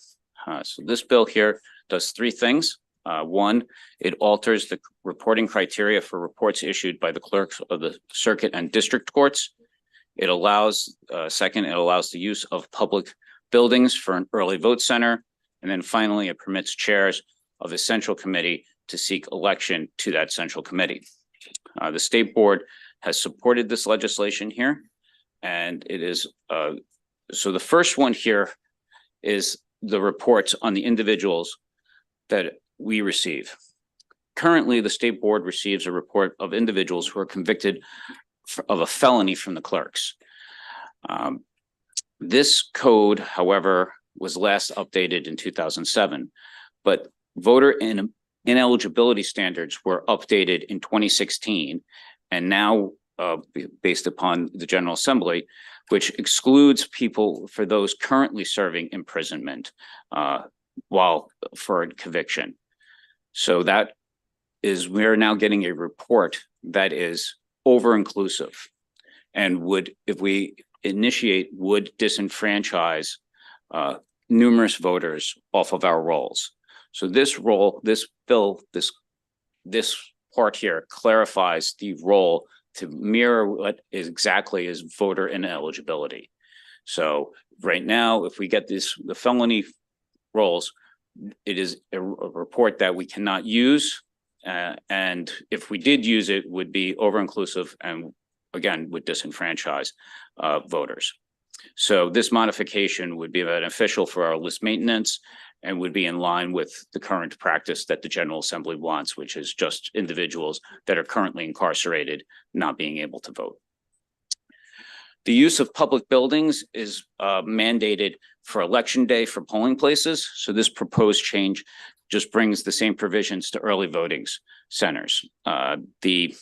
So this bill here does 3 things. One, it alters the reporting criteria for reports issued by the clerks of the circuit and district courts. It allows, second, it allows the use of public buildings for an early vote center. And then finally, it permits chairs of the central committee to seek election to that central committee. The state board has supported this legislation here. And it is, so the first one here is the reports on the individuals that we receive. Currently, the state board receives a report of individuals who are convicted of a felony from the clerks. This code, however, was last updated in 2007, but voter ineligibility standards were updated in 2016, and now based upon the General Assembly, which excludes people for those currently serving imprisonment while for a conviction. So that is, we're now getting a report that is over-inclusive and would, if we initiate, would disenfranchise numerous voters off of our rolls. So this bill, this part here clarifies the role to mirror what exactly is voter ineligibility. So right now, if we get the felony rolls, it is a report that we cannot use. And if we did use it, would be over-inclusive and again, would disenfranchise voters. So this modification would be beneficial for our list maintenance and would be in line with the current practice that the General Assembly wants, which is just individuals that are currently incarcerated not being able to vote. The use of public buildings is mandated for election day for polling places. So this proposed change just brings the same provisions to early voting centers. The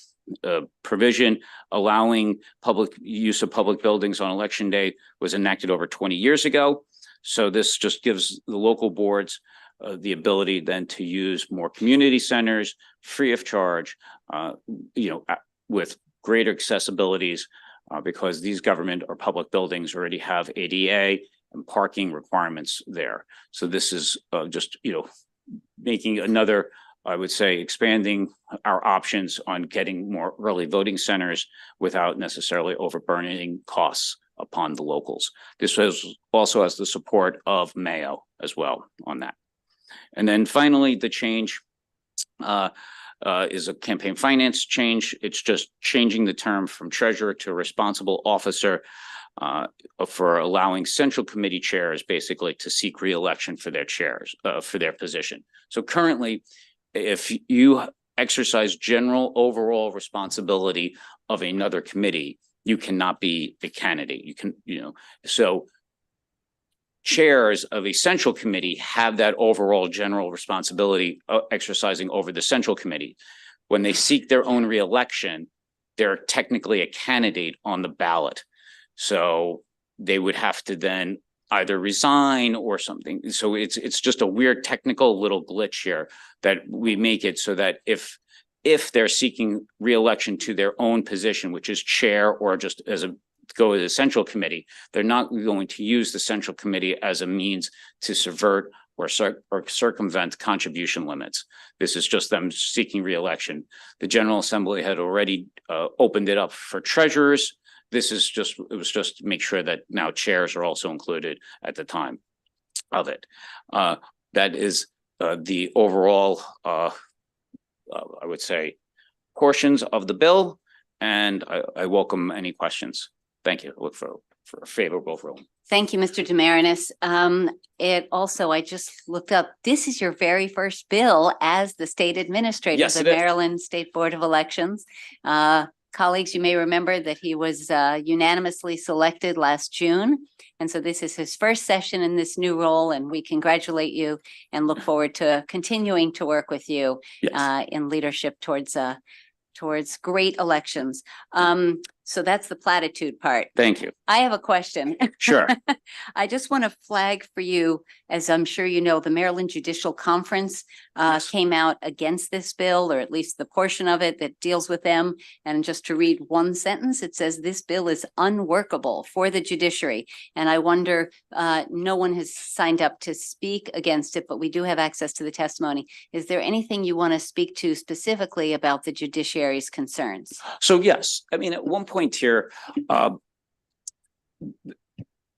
provision allowing public use of public buildings on election day was enacted over 20 years ago. So this just gives the local boards the ability then to use more community centers free of charge, with greater accessibilities because these government or public buildings already have ADA, and parking requirements there. So this is just, making another, I would say, expanding our options on getting more early voting centers without necessarily overburdening costs upon the locals. This also has the support of Mayo as well on that. And then finally, the change is a campaign finance change. It's just changing the term from treasurer to responsible officer for allowing central committee chairs basically to seek re-election for their chairs, for their position. So currently, if you exercise general overall responsibility of another committee, you cannot be a candidate. You can, so chairs of a central committee have that overall general responsibility exercising over the central committee. When they seek their own re-election, they're technically a candidate on the ballot. So they would have to then either resign or something. So it's just a weird technical little glitch here that we make it so that if they're seeking re-election to their own position, which is chair or just as a go as a central committee, they're not going to use the central committee as a means to subvert or circumvent contribution limits. This is just them seeking re-election. The General Assembly had already opened it up for treasurers. This is just, it was just to make sure that now chairs are also included at the time of it. That is the overall, I would say, portions of the bill, and I welcome any questions. Thank you. Look for a favorable vote. Thank you, Mr. Demarinis. It also, I just looked up, this is your very first bill as the state administrator of Yes, the it is. Maryland State Board of Elections. Colleagues, you may remember that he was unanimously selected last June. And so this is his first session in this new role, and we congratulate you and look forward to continuing to work with you Yes. in leadership towards great elections. So that's the platitude part. Thank you. I have a question. Sure. I just want to flag for you, as I'm sure you know, the Maryland Judicial Conference came out against this bill, or at least the portion of it that deals with them. And just to read one sentence, it says this bill is unworkable for the judiciary. And I wonder, no one has signed up to speak against it, but we do have access to the testimony. Is there anything you want to speak to specifically about the judiciary's concerns? So yes, I mean, at one point here,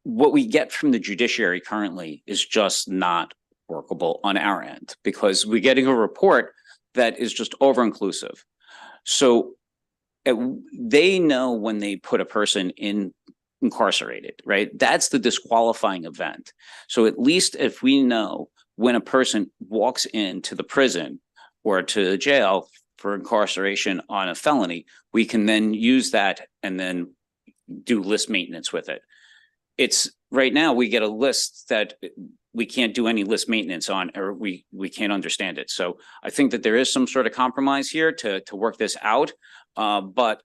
what we get from the judiciary currently is just not workable on our end, because we're getting a report that is just over-inclusive. So they know when they put a person incarcerated, right? That's the disqualifying event. So at least if we know when a person walks into the prison or to the jail for incarceration on a felony, we can then use that and then do list maintenance with it. It's right now we get a list that we can't do any list maintenance on, or we can't understand it. So I think that there is some sort of compromise here to work this out. But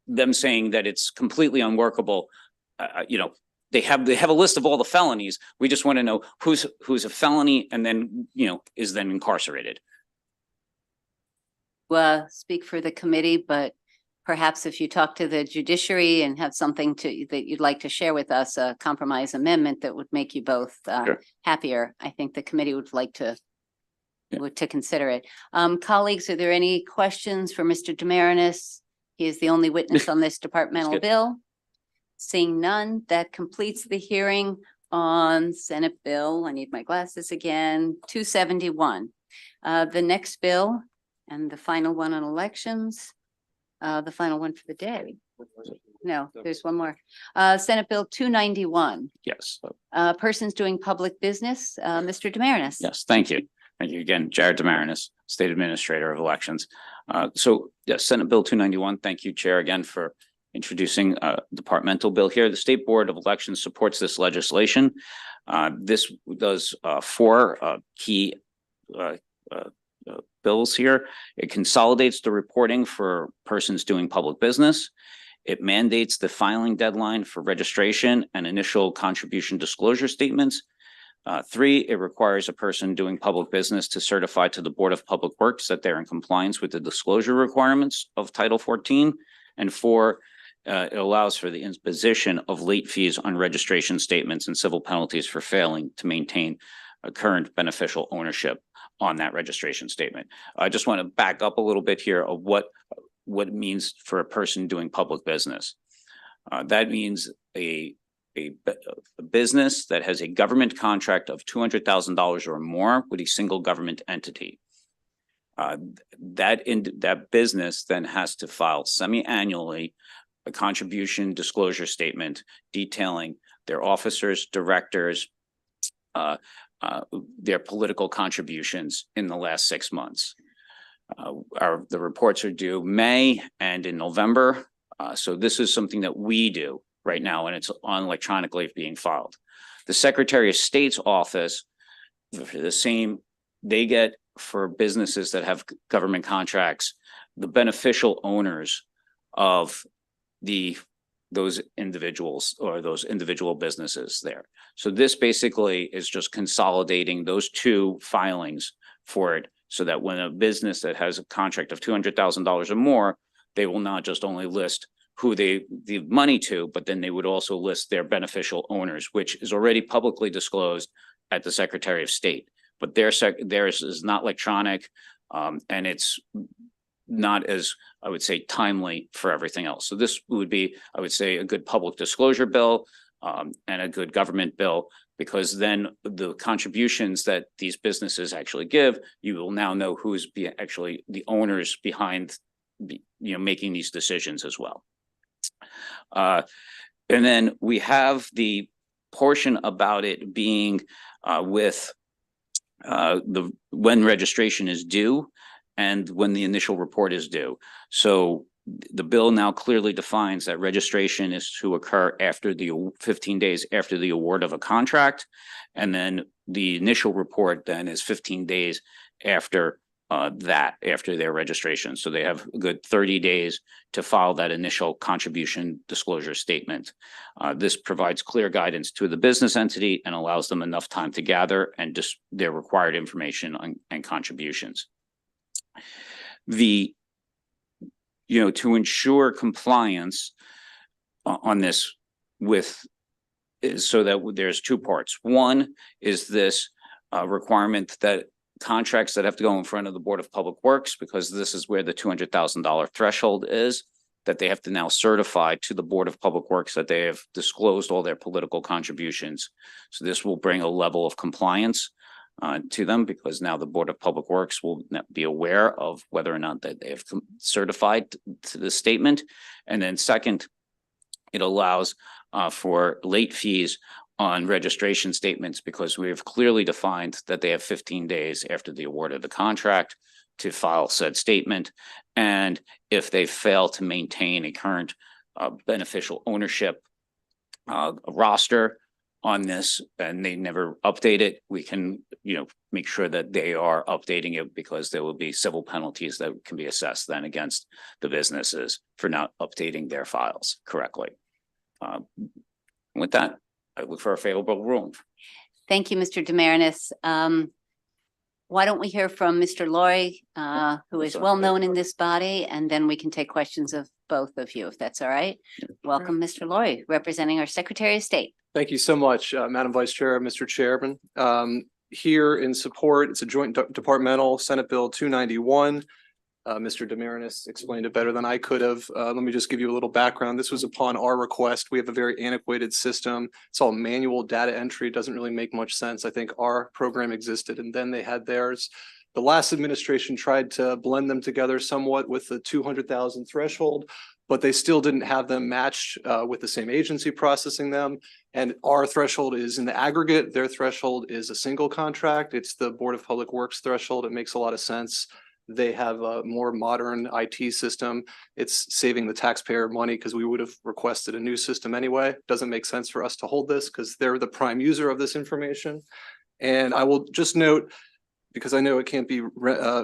them saying that it's completely unworkable, they have a list of all the felonies. We just want to know who's a felony and then is then incarcerated. Speak for the committee, but perhaps if you talk to the judiciary and have something that you'd like to share with us, a compromise amendment that would make you both Sure. happier, I think the committee would like to consider it. Colleagues, are there any questions for Mr. Demarinis? He is the only witness on this departmental good. bill. Seeing none, that completes the hearing on Senate Bill, I need my glasses again, 271. The next bill and the final one on elections, the final one for the day. No, there's one more. Senate Bill 291, Yes. persons doing public business, Mr. Demarinis. Yes, thank you. Thank you again, Jared Demarinis, State Administrator of Elections. So yes, Senate Bill 291. Thank you, Chair, again for introducing a departmental bill here. The State Board of Elections supports this legislation. This does four key bills here. It consolidates the reporting for persons doing public business. It mandates the filing deadline for registration and initial contribution disclosure statements. 3, it requires a person doing public business to certify to the Board of Public Works that they're in compliance with the disclosure requirements of Title 14. And 4, It allows for the imposition of late fees on registration statements and civil penalties for failing to maintain a current beneficial ownership on that registration statement. I just want to back up a little bit here of what it means for a person doing public business. That means a business that has a government contract of $200,000 or more with a single government entity. That business then has to file semi-annually a contribution disclosure statement detailing their officers, directors, their political contributions in the last 6 months. The reports are due May and in November. So this is something that we do right now, and it's on electronically being filed. The Secretary of State's office, for the same, they get for businesses that have government contracts, the beneficial owners of those individuals or those individual businesses there. So this basically is just consolidating those two filings for it, so that when a business that has a contract of $200,000 or more, they will not just only list who they give money to, but then they would also list their beneficial owners, which is already publicly disclosed at the Secretary of State. But theirs is not electronic, and it's not as, I would say, timely for everything else. So this would be, I would say, a good public disclosure bill and a good government bill, because then the contributions that these businesses actually give, you will now know who's actually the owners behind, making these decisions as well. And then we have the portion about it being with when registration is due and when the initial report is due. So the bill now clearly defines that registration is to occur after the 15 days after the award of a contract. And then the initial report then is 15 days after after their registration. So they have a good 30 days to file that initial contribution disclosure statement. This provides clear guidance to the business entity and allows them enough time to gather and just their required information and contributions. To ensure compliance on this so that there's two parts. One is this requirement that contracts that have to go in front of the Board of Public Works, because this is where the $200,000 threshold is, that they have to now certify to the Board of Public Works that they have disclosed all their political contributions. So this will bring a level of compliance to them, because now the Board of Public Works will be aware of whether or not that they have certified to the statement. And then second, it allows for late fees on registration statements, because we have clearly defined that they have 15 days after the award of the contract to file said statement. And if they fail to maintain a current beneficial ownership roster on this and they never update it, we can, make sure that they are updating it, because there will be civil penalties that can be assessed then against the businesses for not updating their files correctly. With that, I look for a favorable ruling. Thank you, Mr. Demarinis. Why don't we hear from Mr. Laurie, who is well known in this body, and then we can take questions of both of you, if that's all right. Welcome, Mr. Laurie, representing our Secretary of State. Thank you so much, Madam Vice Chair, Mr. Chairman. Here in support, it's a joint departmental Senate Bill 291. Mr. Demarinis explained it better than I could have. Let me just give you a little background. This was upon our request. We have a very antiquated system. It's all manual data entry. It doesn't really make much sense. I think our program existed and then they had theirs. The last administration tried to blend them together somewhat with the 200,000 threshold, but they still didn't have them matched with the same agency processing them. And our threshold is in the aggregate. Their threshold is a single contract. It's the Board of Public Works threshold. It makes a lot of sense. They have a more modern IT system. It's saving the taxpayer money, because we would have requested a new system anyway. Doesn't make sense for us to hold this because they're the prime user of this information. And I will just note, because I know it can't be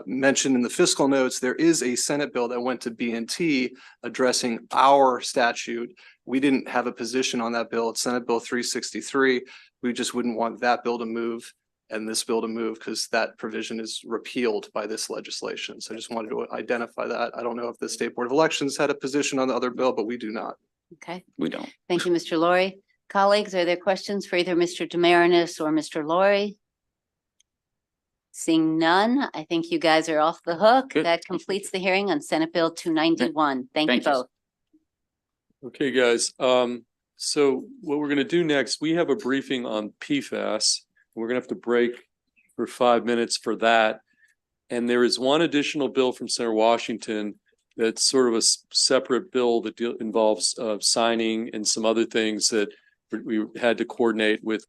mentioned in the fiscal notes, there is a Senate bill that went to B&T addressing our statute. We didn't have a position on that bill. It's Senate Bill 363. We just wouldn't want that bill to move and this bill to move, because that provision is repealed by this legislation. So I just wanted to identify that. I don't know if the State Board of Elections had a position on the other bill, but we do not. Okay, We don't. thank you, Mr. Laurie. Colleagues, are there questions for either Mr. Demarinis or Mr. Laurie? Seeing none, I think you guys are off the hook. Good. That completes the hearing on Senate Bill 291. Thank you Thank you. both. Okay, guys, so what we're gonna do next, we have a briefing on PFAS. We're gonna have to break for 5 minutes for that. And there is one additional bill from Senator Washington that's sort of a separate bill that involves signing and some other things that we had to coordinate with